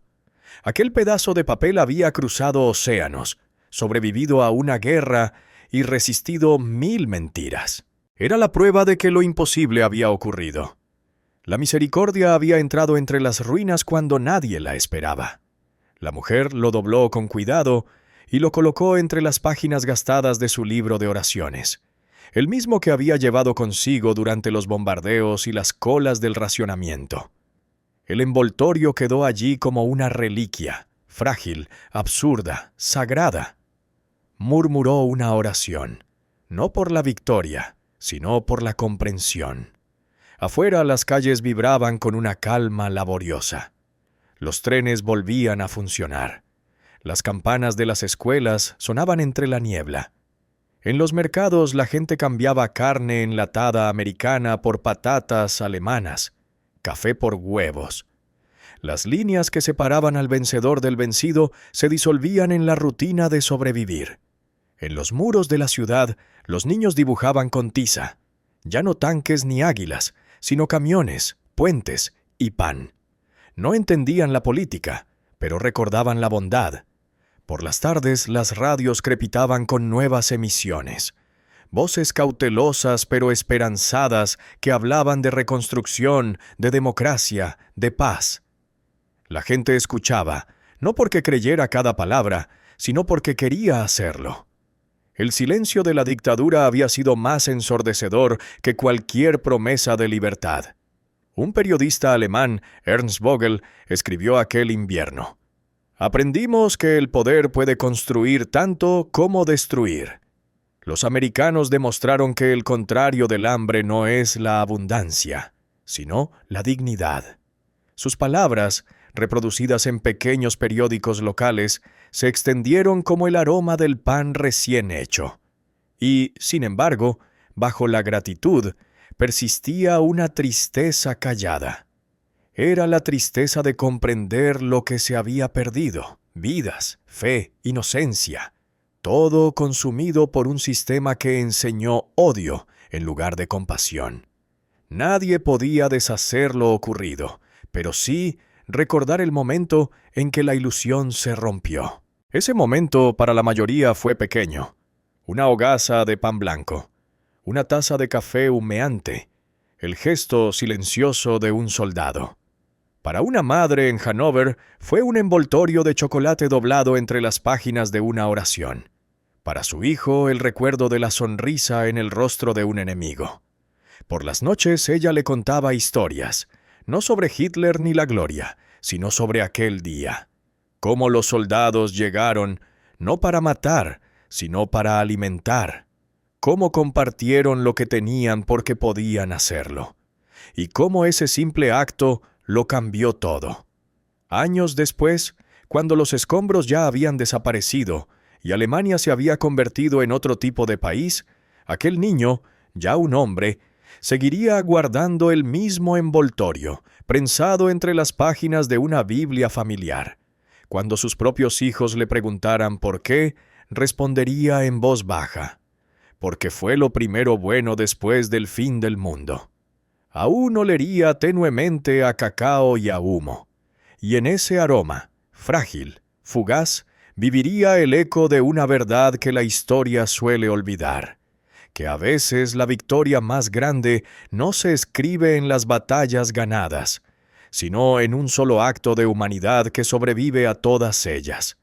Aquel pedazo de papel había cruzado océanos, sobrevivido a una guerra y resistido 1000 mentiras. Era la prueba de que lo imposible había ocurrido. La misericordia había entrado entre las ruinas cuando nadie la esperaba. La mujer lo dobló con cuidado y lo colocó entre las páginas gastadas de su libro de oraciones, el mismo que había llevado consigo durante los bombardeos y las colas del racionamiento. El envoltorio quedó allí como una reliquia, frágil, absurda, sagrada. Murmuró una oración, no por la victoria, sino por la comprensión. Afuera las calles vibraban con una calma laboriosa. Los trenes volvían a funcionar. Las campanas de las escuelas sonaban entre la niebla. En los mercados la gente cambiaba carne enlatada americana por patatas alemanas, café por huevos. Las líneas que separaban al vencedor del vencido se disolvían en la rutina de sobrevivir. En los muros de la ciudad, los niños dibujaban con tiza, ya no tanques ni águilas, sino camiones, puentes y pan. No entendían la política, pero recordaban la bondad. Por las tardes las radios crepitaban con nuevas emisiones. Voces cautelosas pero esperanzadas que hablaban de reconstrucción, de democracia, de paz. La gente escuchaba, no porque creyera cada palabra, sino porque quería hacerlo. El silencio de la dictadura había sido más ensordecedor que cualquier promesa de libertad. Un periodista alemán, Ernst Vogel, escribió aquel invierno: «Aprendimos que el poder puede construir tanto como destruir. Los americanos demostraron que el contrario del hambre no es la abundancia, sino la dignidad». Sus palabras, reproducidas en pequeños periódicos locales, se extendieron como el aroma del pan recién hecho. Y, sin embargo, bajo la gratitud, persistía una tristeza callada. Era la tristeza de comprender lo que se había perdido: vidas, fe, inocencia, todo consumido por un sistema que enseñó odio en lugar de compasión. Nadie podía deshacer lo ocurrido, pero sí recordar el momento en que la ilusión se rompió. Ese momento para la mayoría fue pequeño: una hogaza de pan blanco, una taza de café humeante, el gesto silencioso de un soldado. Para una madre en Hannover fue un envoltorio de chocolate doblado entre las páginas de una oración. Para su hijo, el recuerdo de la sonrisa en el rostro de un enemigo. Por las noches ella le contaba historias, no sobre Hitler ni la gloria, sino sobre aquel día. Cómo los soldados llegaron, no para matar, sino para alimentar. Cómo compartieron lo que tenían porque podían hacerlo. Y cómo ese simple acto lo cambió todo. Años después, cuando los escombros ya habían desaparecido y Alemania se había convertido en otro tipo de país, aquel niño, ya un hombre, seguiría guardando el mismo envoltorio, prensado entre las páginas de una Biblia familiar. Cuando sus propios hijos le preguntaran por qué, respondería en voz baja: «Porque fue lo primero bueno después del fin del mundo». Aún olería tenuemente a cacao y a humo, y en ese aroma, frágil, fugaz, viviría el eco de una verdad que la historia suele olvidar: que a veces la victoria más grande no se escribe en las batallas ganadas, sino en un solo acto de humanidad que sobrevive a todas ellas.